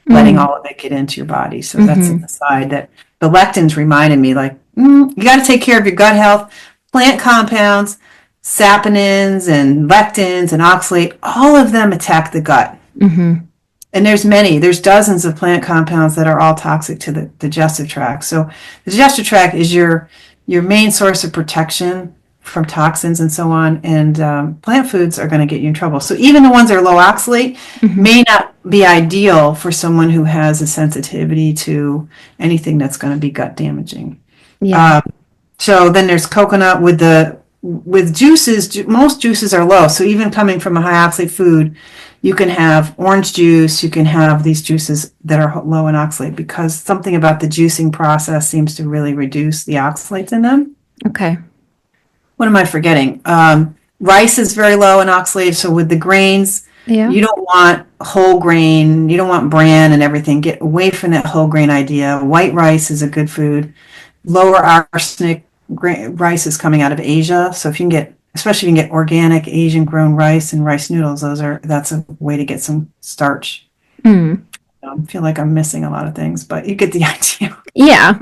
letting all of it get into your body. So that's an aside that the lectins reminded me, like, you got to take care of your gut health. Plant compounds, saponins and lectins and oxalate, all of them attack the gut. And there's dozens of plant compounds that are all toxic to the digestive tract. So the digestive tract is your main source of protection from toxins and so on. And plant foods are going to get you in trouble. So even the ones that are low oxalate may not be ideal for someone who has a sensitivity to anything that's going to be gut damaging. So then there's coconut with the with juices, most juices are low. So even coming from a high oxalate food, you can have orange juice, you can have these juices that are low in oxalate because something about the juicing process seems to really reduce the oxalates in them. Okay. What am I forgetting? Rice is very low in oxalate. So with the grains, Yeah. you don't want whole grain, you don't want bran and everything. Get away from that whole grain idea. White rice is a good food. Lower arsenic rice is coming out of Asia. So if you can get, especially if you can get organic Asian grown rice and rice noodles, that's a way to get some starch. I feel like I'm missing a lot of things, but you get the idea. Yeah.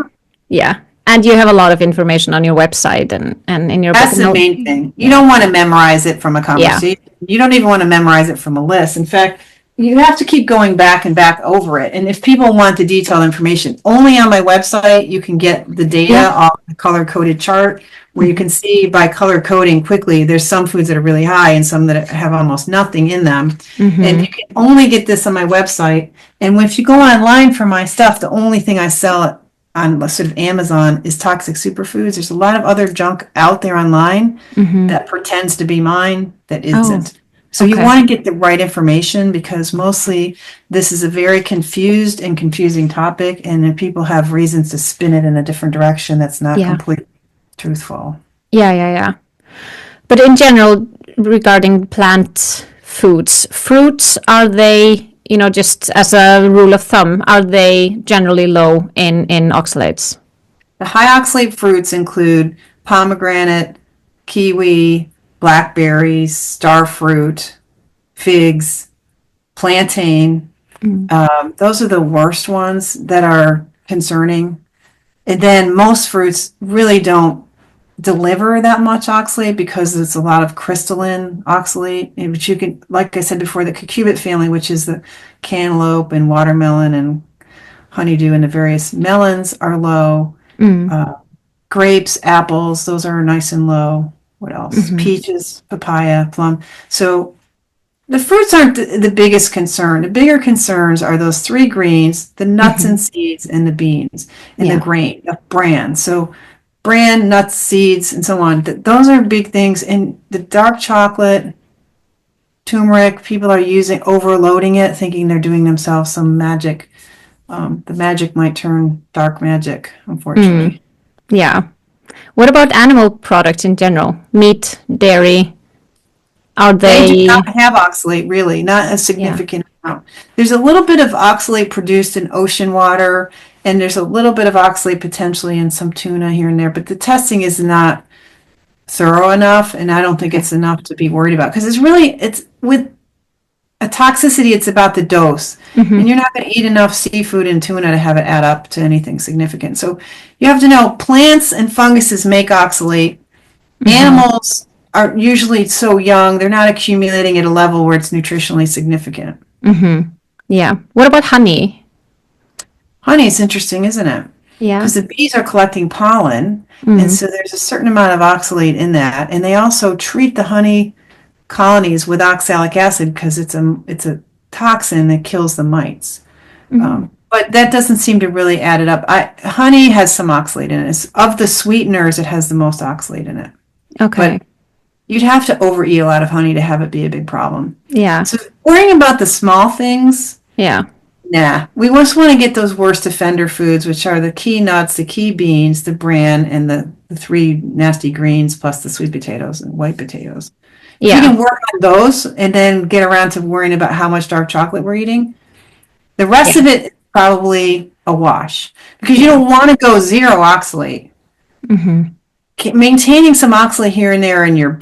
Yeah. And you have a lot of information on your website and in your That's book. the main thing. You don't want to memorize it from a conversation. You don't even want to memorize it from a list. In fact, you have to keep going back and back over it. And if people want the detailed information, only on my website you can get the data off the color-coded chart where you can see by color coding quickly there's some foods that are really high and some that have almost nothing in them. And you can only get this on my website. And if you go online for my stuff, the only thing I sell on sort of Amazon is toxic superfoods. There's a lot of other junk out there online that pretends to be mine that isn't. So you want to get the right information because mostly this is a very confused and confusing topic, and then people have reasons to spin it in a different direction that's not completely truthful. Yeah. But in general, regarding plant foods, fruits, are they, just as a rule of thumb, are they generally low in oxalates? The high oxalate fruits include pomegranate, kiwi, blackberries, star fruit, figs, plantain. Those are the worst ones that are concerning. And then most fruits really don't deliver that much oxalate because it's a lot of crystalline oxalate. But you can, like I said before, the cucurbit family, which is the cantaloupe and watermelon and honeydew and the various melons are low. Grapes, apples, those are nice and low. What else? Peaches, papaya, plum. So the fruits aren't the biggest concern. The bigger concerns are those three greens, the nuts and seeds, and the beans, and the grain, the bran. So bran, nuts, seeds, and so on. Those are big things. And the dark chocolate, turmeric, people are overloading it, thinking they're doing themselves some magic. The magic might turn dark magic, unfortunately. Yeah. What about animal products in general? Meat, dairy, are They do they? not have oxalate, really, not a significant amount. There's a little bit of oxalate produced in ocean water, and there's a little bit of oxalate potentially in some tuna here and there, but the testing is not thorough enough, and I don't think it's enough to be worried about. Because it's with a toxicity, it's about the dose. And you're not going to eat enough seafood and tuna to have it add up to anything significant. So you have to know plants and funguses make oxalate. Animals are usually so young, they're not accumulating at a level where it's nutritionally significant. Yeah. What about honey? Honey is interesting, isn't it? Yeah. Because the bees are collecting pollen, and so there's a certain amount of oxalate in that. And they also treat the honey colonies with oxalic acid because it's a toxin that kills the mites. But that doesn't seem to really add it up. Honey has some oxalate in it. Of the sweeteners, it has the most oxalate in it. Okay. But you'd have to overeat a lot of honey to have it be a big problem. Yeah. So worrying about the small things, Yeah. nah. We just want to get those worst offender foods, which are the key nuts, the key beans, the bran, and the three nasty greens, plus the sweet potatoes and white potatoes. If you can work on those and then get around to worrying about how much dark chocolate we're eating, the rest of it is probably a wash. Because you don't want to go zero oxalate. Maintaining some oxalate here and there in your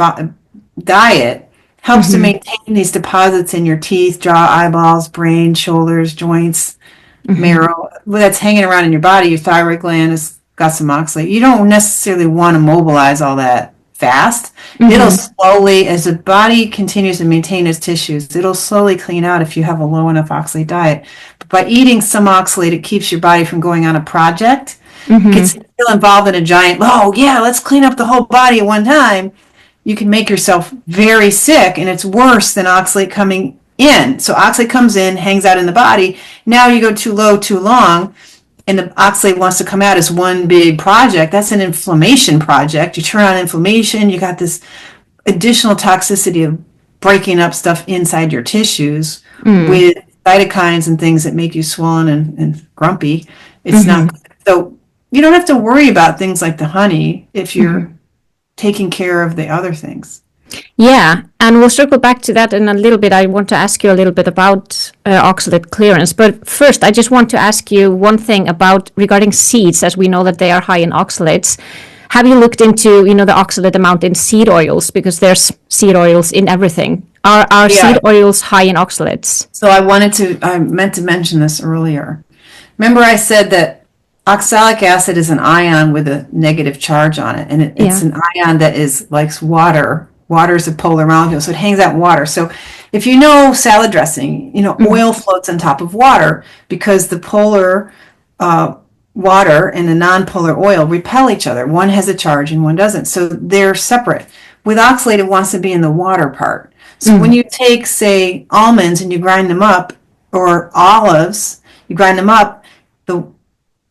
diet helps to maintain these deposits in your teeth, jaw, eyeballs, brain, shoulders, joints, marrow. That's hanging around in your body. Your thyroid gland has got some oxalate. You don't necessarily want to mobilize all that fast. It'll slowly, as the body continues to maintain its tissues, it'll slowly clean out if you have a low enough oxalate diet. But by eating some oxalate, it keeps your body from going on a project. Gets still involved in a giant, let's clean up the whole body at one time. You can make yourself very sick, and it's worse than oxalate coming in. So oxalate comes in, hangs out in the body. Now you go too low, too long, and the oxalate wants to come out as one big project, that's an inflammation project. You turn on inflammation, you got this additional toxicity of breaking up stuff inside your tissues with cytokines and things that make you swollen and grumpy. It's not so you don't have to worry about things like the honey if you're taking care of the other things. Yeah, and we'll circle back to that in a little bit. I want to ask you a little bit about oxalate clearance. But first, I just want to ask you one thing about regarding seeds, as we know that they are high in oxalates. Have you looked into, the oxalate amount in seed oils? Because there's seed oils in everything. Are seed oils high in oxalates? So I meant to mention this earlier. Remember I said that oxalic acid is an ion with a negative charge on it, and it's an ion that is like water. Water is a polar molecule, so it hangs out in water. So if you know salad dressing, oil floats on top of water because the polar water and the non-polar oil repel each other. One has a charge and one doesn't. So they're separate. With oxalate, it wants to be in the water part. So when you take, say, almonds and you grind them up, or olives, you grind them up, the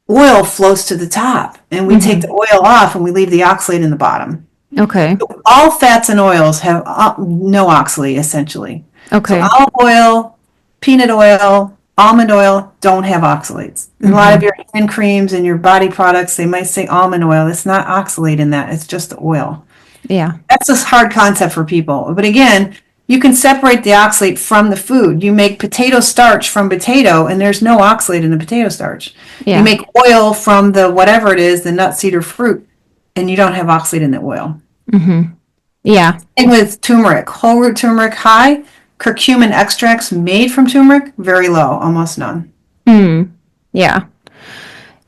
oil floats to the top. And we take the oil off and we leave the oxalate in the bottom. Okay. So all fats and oils have no oxalate, essentially. Okay. So olive oil, peanut oil, almond oil don't have oxalates. A lot of your hand creams and your body products, they might say almond oil. It's not oxalate in that. It's just the oil. Yeah. That's a hard concept for people. But again, you can separate the oxalate from the food. You make potato starch from potato, and there's no oxalate in the potato starch. Yeah. You make oil from the whatever it is, the nut, seed, or fruit, and you don't have oxalate in the oil. Yeah. Same with turmeric. Whole root turmeric, high. Curcumin extracts made from turmeric, very low, almost none. Yeah.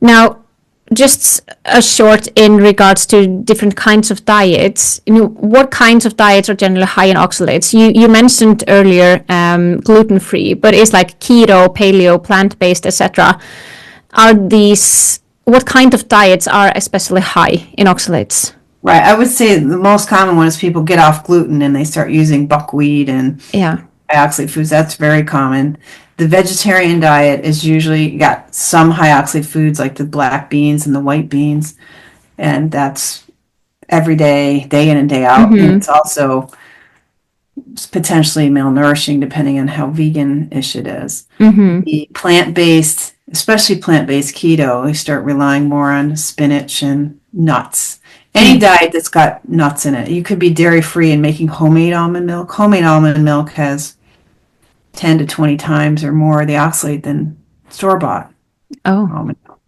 Now, just a short in regards to different kinds of diets. What kinds of diets are generally high in oxalates? You mentioned earlier gluten-free, but it's like keto, paleo, plant-based, etc. What kind of diets are especially high in oxalates? Right. I would say the most common one is people get off gluten and they start using buckwheat and high-oxalate foods. That's very common. The vegetarian diet is usually got some high-oxalate foods like the black beans and the white beans. And that's every day, day in and day out. And it's also potentially malnourishing depending on how vegan-ish it is. The plant-based, especially plant-based keto, we start relying more on spinach and nuts. Any diet that's got nuts in it. You could be dairy-free and making homemade almond milk. Homemade almond milk has 10 to 20 times or more of the oxalate than store-bought almond milk.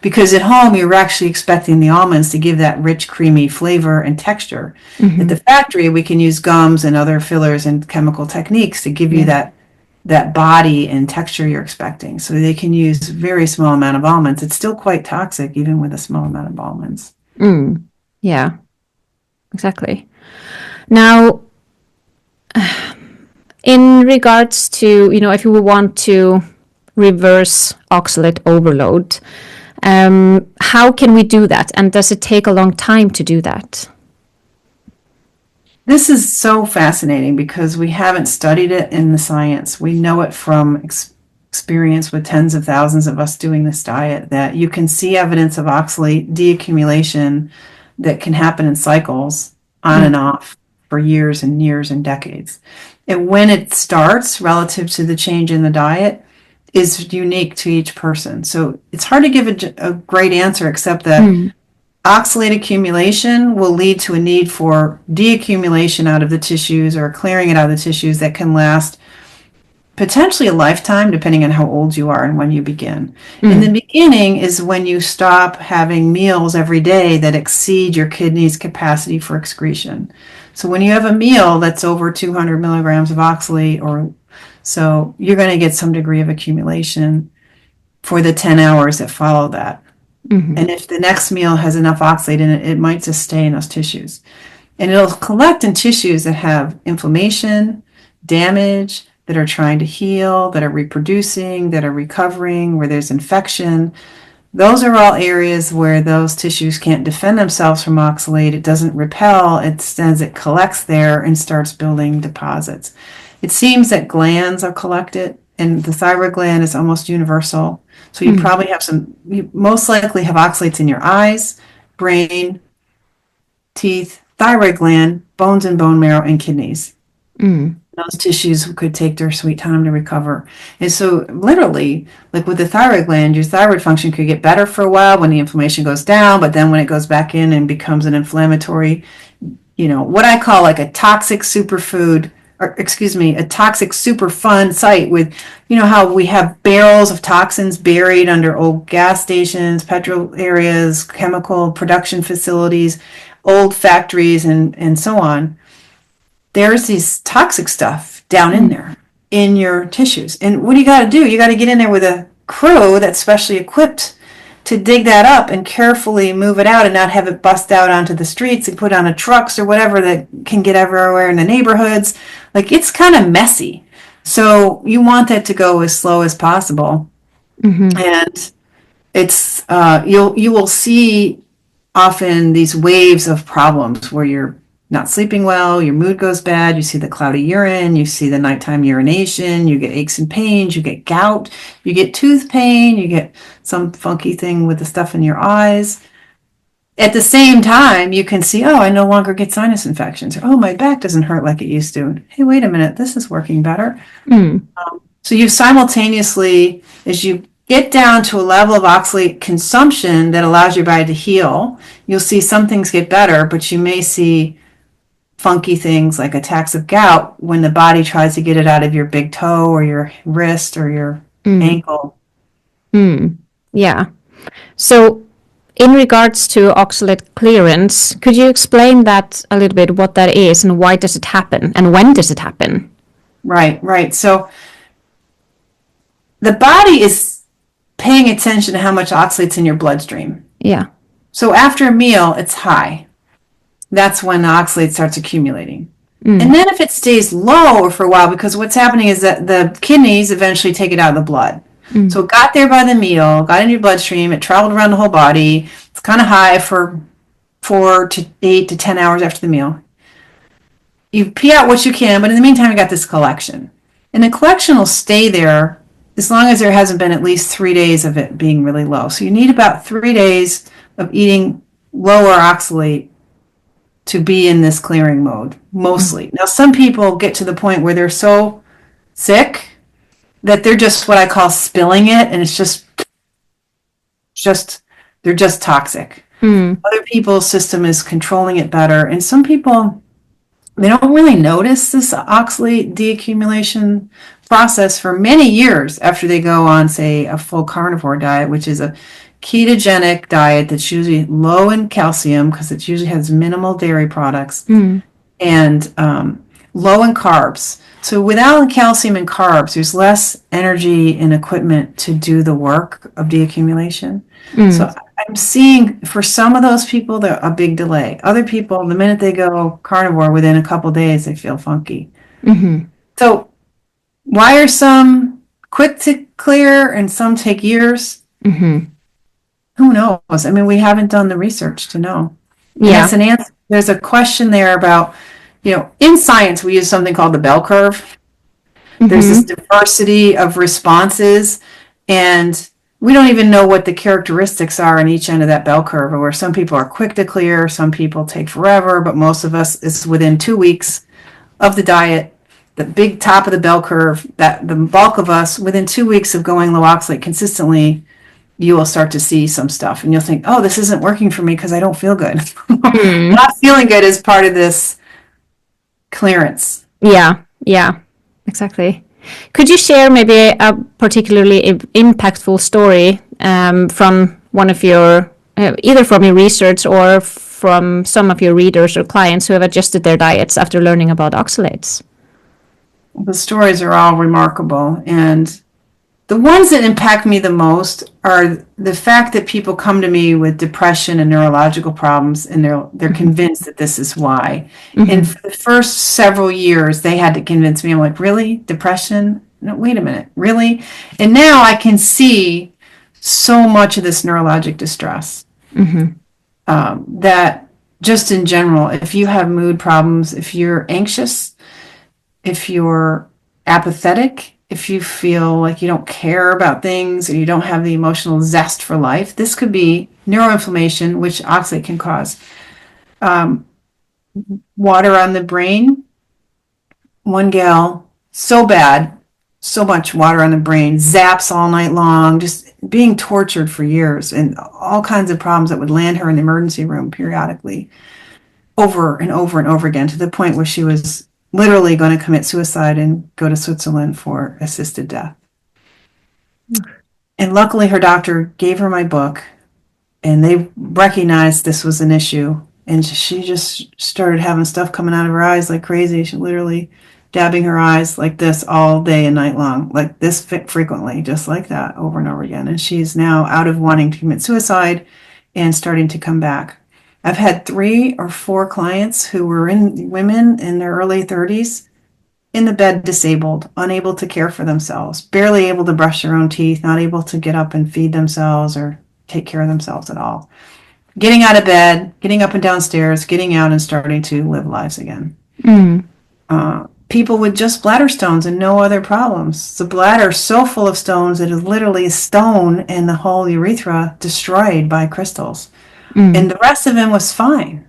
Because at home, you're actually expecting the almonds to give that rich, creamy flavor and texture. At the factory, we can use gums and other fillers and chemical techniques to give you that body and texture you're expecting. So they can use a very small amount of almonds. It's still quite toxic, even with a small amount of almonds. Yeah, exactly. Now, in regards to, if you want to reverse oxalate overload, how can we do that? And does it take a long time to do that? This is so fascinating because we haven't studied it in the science. We know it from experience with tens of thousands of us doing this diet, that you can see evidence of oxalate deaccumulation that can happen in cycles on and off for years and years and decades. And when it starts relative to the change in the diet is unique to each person. So it's hard to give a great answer except that oxalate accumulation will lead to a need for deaccumulation out of the tissues or clearing it out of the tissues that can last potentially a lifetime, depending on how old you are and when you begin. In the beginning is when you stop having meals every day that exceed your kidney's capacity for excretion. So when you have a meal that's over 200 milligrams of oxalate, or so, you're going to get some degree of accumulation for the 10 hours that follow that. And if the next meal has enough oxalate in it, it might just stay in those tissues. And it'll collect in tissues that have inflammation, damage, that are trying to heal, that are reproducing, that are recovering, where there's infection. Those are all areas where those tissues can't defend themselves from oxalate. It doesn't repel. It collects there and starts building deposits. It seems that glands will collect it and the thyroid gland is almost universal. So you probably have you most likely have oxalates in your eyes, brain, teeth, thyroid gland, bones and bone marrow, and kidneys. Those tissues could take their sweet time to recover. And so literally, like with the thyroid gland, your thyroid function could get better for a while when the inflammation goes down, but then when it goes back in and becomes an inflammatory, what I call like a toxic superfood, or excuse me, a toxic super fun site with, how we have barrels of toxins buried under old gas stations, petrol areas, chemical production facilities, old factories, and so on. There's this toxic stuff down in there in your tissues. And what do? You got to get in there with a crew that's specially equipped to dig that up and carefully move it out and not have it bust out onto the streets and put on a trucks or whatever that can get everywhere in the neighborhoods. Like, it's kind of messy. So you want that to go as slow as possible. And it's you will see often these waves of problems where you're not sleeping well, your mood goes bad, you see the cloudy urine, you see the nighttime urination, you get aches and pains, you get gout, you get tooth pain, you get some funky thing with the stuff in your eyes. At the same time, you can see, I no longer get sinus infections. Or, my back doesn't hurt like it used to. Hey, wait a minute, this is working better. So you simultaneously, as you get down to a level of oxalate consumption that allows your body to heal, you'll see some things get better, but you may see funky things like attacks of gout when the body tries to get it out of your big toe or your wrist or your ankle. Yeah. So in regards to oxalate clearance, could you explain that a little bit, what that is and why does it happen and when does it happen? Right. So the body is paying attention to how much oxalate's in your bloodstream. Yeah. So after a meal, it's high. That's when the oxalate starts accumulating. And then if it stays low for a while, because what's happening is that the kidneys eventually take it out of the blood. So it got there by the meal, got into your bloodstream, it traveled around the whole body. It's kind of high for 4 to 8 to 10 hours after the meal. You pee out what you can, but in the meantime, you got this collection. And the collection will stay there as long as there hasn't been at least 3 days of it being really low. So you need about 3 days of eating lower oxalate to be in this clearing mode, mostly. Now, some people get to the point where they're so sick that they're just what I call spilling it, and it's just they're just toxic. Other people's system is controlling it better, and some people, they don't really notice this oxalate deaccumulation process for many years after they go on, say, a full carnivore diet, which is a ketogenic diet that's usually low in calcium because it usually has minimal dairy products and low in carbs. So without calcium and carbs, there's less energy and equipment to do the work of deaccumulation. So I'm seeing for some of those people, a big delay. Other people, the minute they go carnivore, within a couple days, they feel funky. So why are some quick to clear and some take years? Who knows? I mean, we haven't done the research to know. Yeah. That's an answer. There's a question there about, in science, we use something called the bell curve. There's this diversity of responses, and we don't even know what the characteristics are on each end of that bell curve, where some people are quick to clear, some people take forever, but most of us is within 2 weeks of the diet, the big top of the bell curve, that the bulk of us, within 2 weeks of going low oxalate consistently, you will start to see some stuff and you'll think, this isn't working for me because I don't feel good. Not feeling good is part of this clearance. Yeah, exactly. Could you share maybe a particularly impactful story from one of your, either from your research or from some of your readers or clients who have adjusted their diets after learning about oxalates? The stories are all remarkable, and the ones that impact me the most are the fact that people come to me with depression and neurological problems, and they're convinced that this is why. And for the first several years, they had to convince me. I'm like, really? Depression? No, wait a minute. Really? And now I can see so much of this neurologic distress that just in general, if you have mood problems, if you're anxious, if you're apathetic, if you feel like you don't care about things or you don't have the emotional zest for life, this could be neuroinflammation, which oxalate can cause. Water on the brain. One gal, so bad, so much water on the brain, zaps all night long, just being tortured for years, and all kinds of problems that would land her in the emergency room periodically, over and over and over again, to the point where she was literally going to commit suicide and go to Switzerland for assisted death. And luckily her doctor gave her my book, and they recognized this was an issue, and she just started having stuff coming out of her eyes like crazy. She literally dabbing her eyes like this all day and night long, like this frequently, just like that, over and over again. And she's now out of wanting to commit suicide and starting to come back. I've had 3 or 4 clients who were women in their early 30s, in the bed, disabled, unable to care for themselves, barely able to brush their own teeth, not able to get up and feed themselves or take care of themselves at all. Getting out of bed, getting up and downstairs, getting out and starting to live lives again. People with just bladder stones and no other problems. The bladder is so full of stones that it is literally a stone and the whole urethra destroyed by crystals. And the rest of him was fine.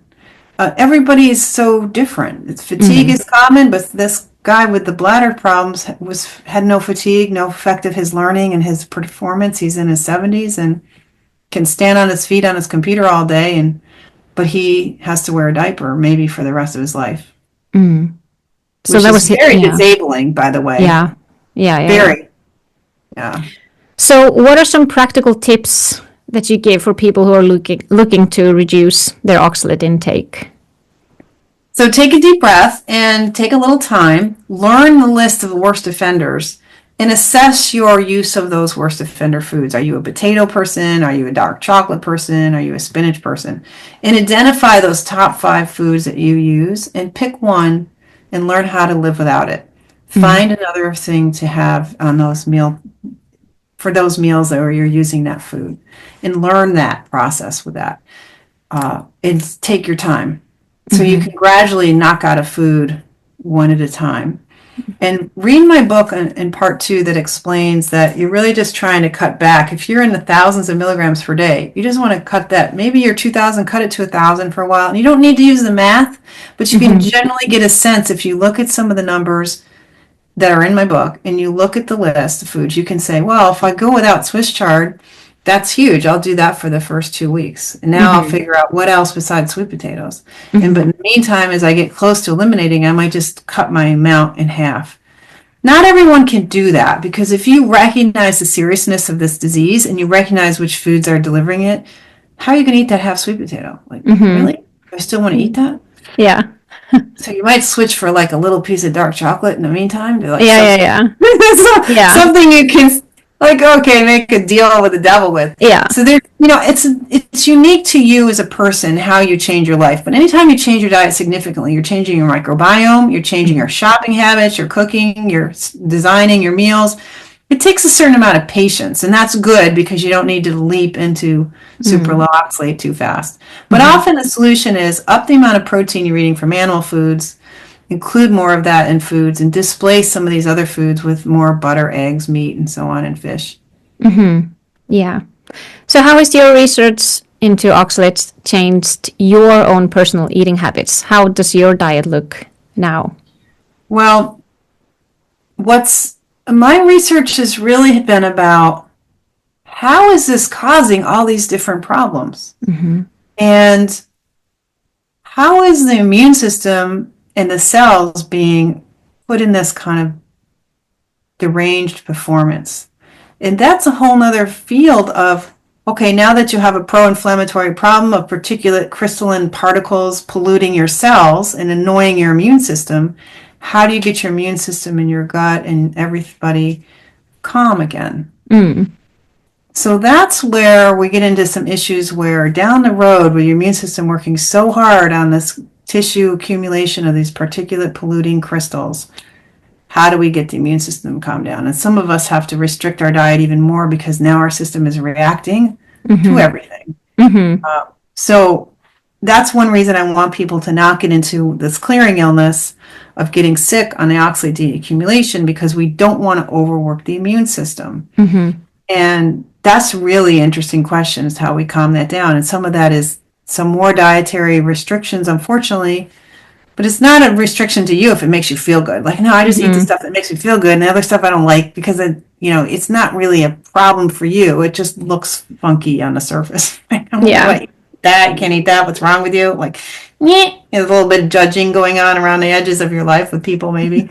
Everybody is so different. Fatigue is common, but this guy with the bladder problems had no fatigue, no effect of his learning and his performance. He's in his 70s and can stand on his feet on his computer all day, but he has to wear a diaper maybe for the rest of his life. So that was very disabling, by the way. Yeah. Very. Yeah. So what are some practical tips that you give for people who are looking to reduce their oxalate intake? So take a deep breath and take a little time, learn the list of the worst offenders, and assess your use of those worst offender foods. Are you a potato person? Are you a dark chocolate person? Are you a spinach person? And identify those top 5 foods that you use and pick one and learn how to live without it. Find another thing to have on those for those meals where you're using that food, and learn that process with that. And take your time. So you can gradually knock out a food one at a time. And read my book in part 2 that explains that you're really just trying to cut back. If you're in the thousands of milligrams per day, you just want to cut that. Maybe you're 2,000, cut it to 1,000 for a while. And you don't need to use the math, but you can generally get a sense if you look at some of the numbers that are in my book and you look at the list of foods, you can say, well, if I go without Swiss chard, that's huge. I'll do that for the first 2 weeks. And now I'll figure out what else besides sweet potatoes. But in the meantime, as I get close to eliminating, I might just cut my amount in half. Not everyone can do that, because if you recognize the seriousness of this disease and you recognize which foods are delivering it, how are you going to eat that half sweet potato? Like, really? Do I still want to eat that? Yeah. So you might switch for like a little piece of dark chocolate in the meantime. To like something you can, like, okay, make a deal with the devil with. Yeah. So there, it's unique to you as a person how you change your life. But anytime you change your diet significantly, you're changing your microbiome, you're changing your shopping habits, your cooking, you're designing your meals. It takes a certain amount of patience, and that's good because you don't need to leap into super low oxalate too fast. But often the solution is up the amount of protein you're eating from animal foods, include more of that in foods, and displace some of these other foods with more butter, eggs, meat, and so on, and fish. Yeah. So how has your research into oxalates changed your own personal eating habits? How does your diet look now? Well, my research has really been about how is this causing all these different problems? And how is the immune system and the cells being put in this kind of deranged performance? And that's a whole nother field of, okay, now that you have a pro-inflammatory problem of particulate crystalline particles polluting your cells and annoying your immune system, how do you get your immune system and your gut and everybody calm again? So that's where we get into some issues where down the road, with your immune system working so hard on this tissue accumulation of these particulate polluting crystals, how do we get the immune system to calm down? And some of us have to restrict our diet even more because now our system is reacting to everything. So that's one reason I want people to not get into this clearing illness of getting sick on the oxalate deaccumulation, because we don't want to overwork the immune system. And that's really interesting question, is how we calm that down. And some of that is some more dietary restrictions, unfortunately, but it's not a restriction to you if it makes you feel good. Like, no, I just eat the stuff that makes me feel good, and the other stuff I don't like, because it's not really a problem for you. It just looks funky on the surface. I don't know what, that, you can't eat that, what's wrong with you? Like, there's a little bit of judging going on around the edges of your life with people, maybe.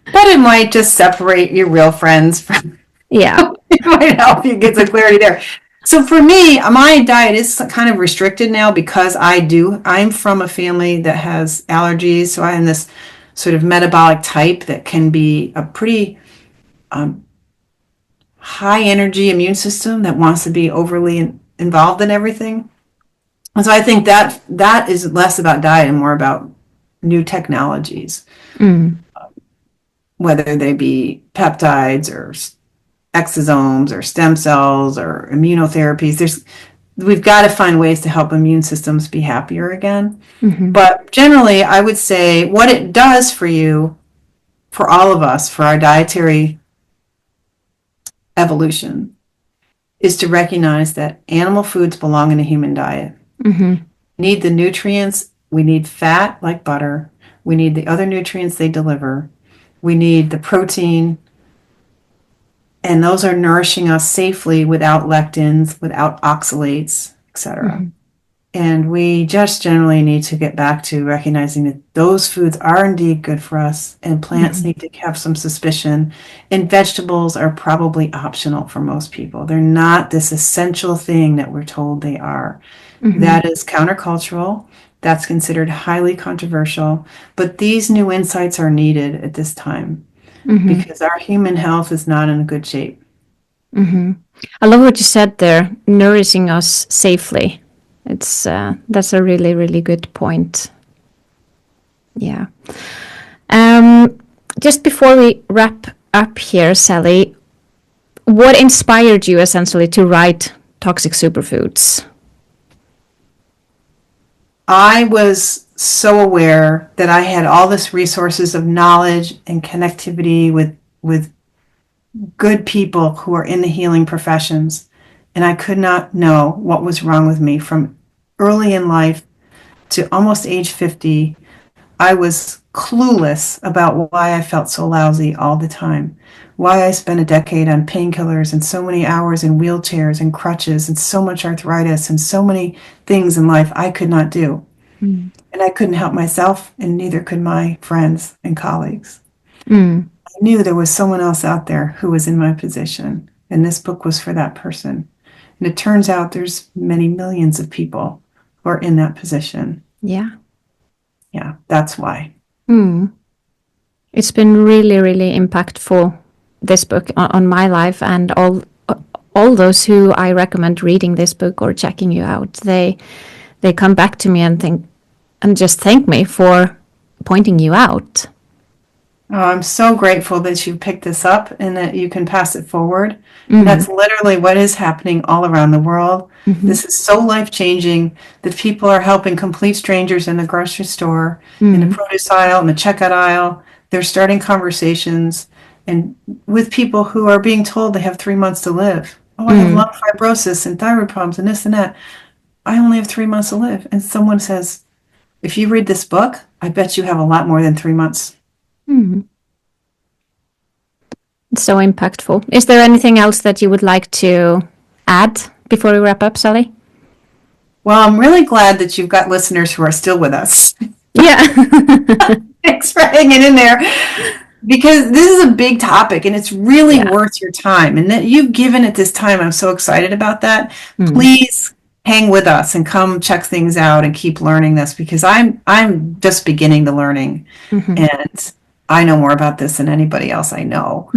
But it might just separate your real friends from, it might help you get some clarity there. So for me, my diet is kind of restricted now, because I'm from a family that has allergies. So I am this sort of metabolic type that can be a pretty high energy immune system that wants to be overly involved in everything. And so I think that is less about diet and more about new technologies, whether they be peptides or exosomes or stem cells or immunotherapies. We've got to find ways to help immune systems be happier again. But generally, I would say what it does for you, for all of us, for our dietary evolution, is to recognize that animal foods belong in a human diet. Need the nutrients. We need fat like butter. We need the other nutrients they deliver. We need the protein. And those are nourishing us safely without lectins, without oxalates, etc. And we just generally need to get back to recognizing that those foods are indeed good for us, and plants need to have some suspicion, and vegetables are probably optional for most people. They're not this essential thing that we're told they are. That is countercultural. That's considered highly controversial. But these new insights are needed at this time, because our human health is not in a good shape. I love what you said there, nourishing us safely. It's that's a really, really good point. Yeah. Just before we wrap up here, Sally, what inspired you essentially to write Toxic Superfoods? I was so aware that I had all this resources of knowledge and connectivity with good people who are in the healing professions, and I could not know what was wrong with me from early in life to almost age 50. I was clueless about why I felt so lousy all the time, why I spent a decade on painkillers and so many hours in wheelchairs and crutches and so much arthritis and so many things in life I could not do. And I couldn't help myself, and neither could my friends and colleagues. I knew there was someone else out there who was in my position, and this book was for that person. And it turns out there's many millions of people who are in that position. Yeah, that's why. It's been really, really impactful, this book, on my life, and all those who I recommend reading this book or checking you out. They come back to me and just thank me for pointing you out. Oh, I'm so grateful that you picked this up and that you can pass it forward. That's literally what is happening all around the world. This is so life-changing that people are helping complete strangers in the grocery store, in the produce aisle, in the checkout aisle. They're starting conversations and with people who are being told they have 3 months to live. Oh, I have lung fibrosis and thyroid problems and this and that. I only have 3 months to live. And someone says, if you read this book, I bet you have a lot more than 3 months. So impactful. Is there anything else that you would like to add before we wrap up, Sally? Well, I'm really glad that you've got listeners who are still with us. Yeah. Thanks for hanging in there, because this is a big topic and it's really worth your time, and that you've given it this time. I'm so excited about that. Please hang with us and come check things out and keep learning this, because I'm just beginning the learning, and I know more about this than anybody else I know.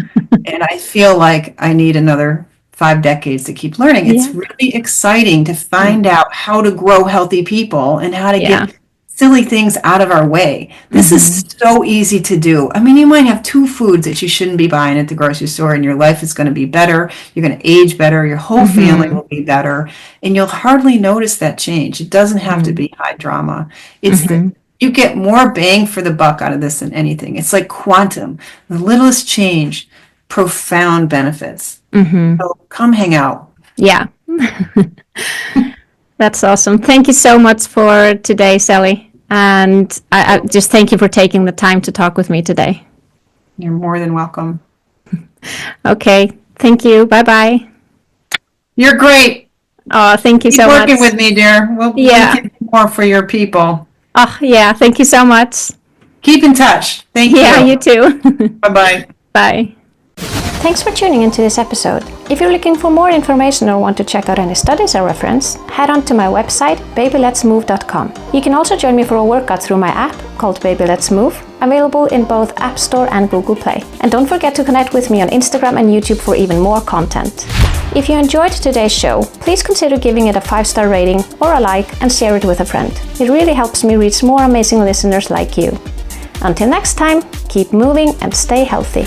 And I feel like I need another 5 decades to keep learning. It's really exciting to find out how to grow healthy people and how to get silly things out of our way. This is so easy to do. I mean, you might have 2 foods that you shouldn't be buying at the grocery store, and your life is going to be better. You're going to age better. Your whole family will be better, and you'll hardly notice that change. It doesn't have to be high drama. It's you get more bang for the buck out of this than anything. It's like quantum. The littlest change, profound benefits. So come hang out. Yeah. That's awesome. Thank you so much for today, Sally. And I just thank you for taking the time to talk with me today. You're more than welcome. Okay. Thank you. Bye-bye. You're great. Oh, thank you Keep so much. working with me, dear. We'll get more for your people. Oh, yeah. Thank you so much. Keep in touch. Thank you. Yeah, you too. Bye-bye. Bye. Thanks for tuning into this episode. If you're looking for more information or want to check out any studies I reference, head on to my website, babyletsmove.com. You can also join me for a workout through my app called Baby Let's Move, available in both App Store and Google Play. And don't forget to connect with me on Instagram and YouTube for even more content. If you enjoyed today's show, please consider giving it a 5-star rating or a like and share it with a friend. It really helps me reach more amazing listeners like you. Until next time, keep moving and stay healthy.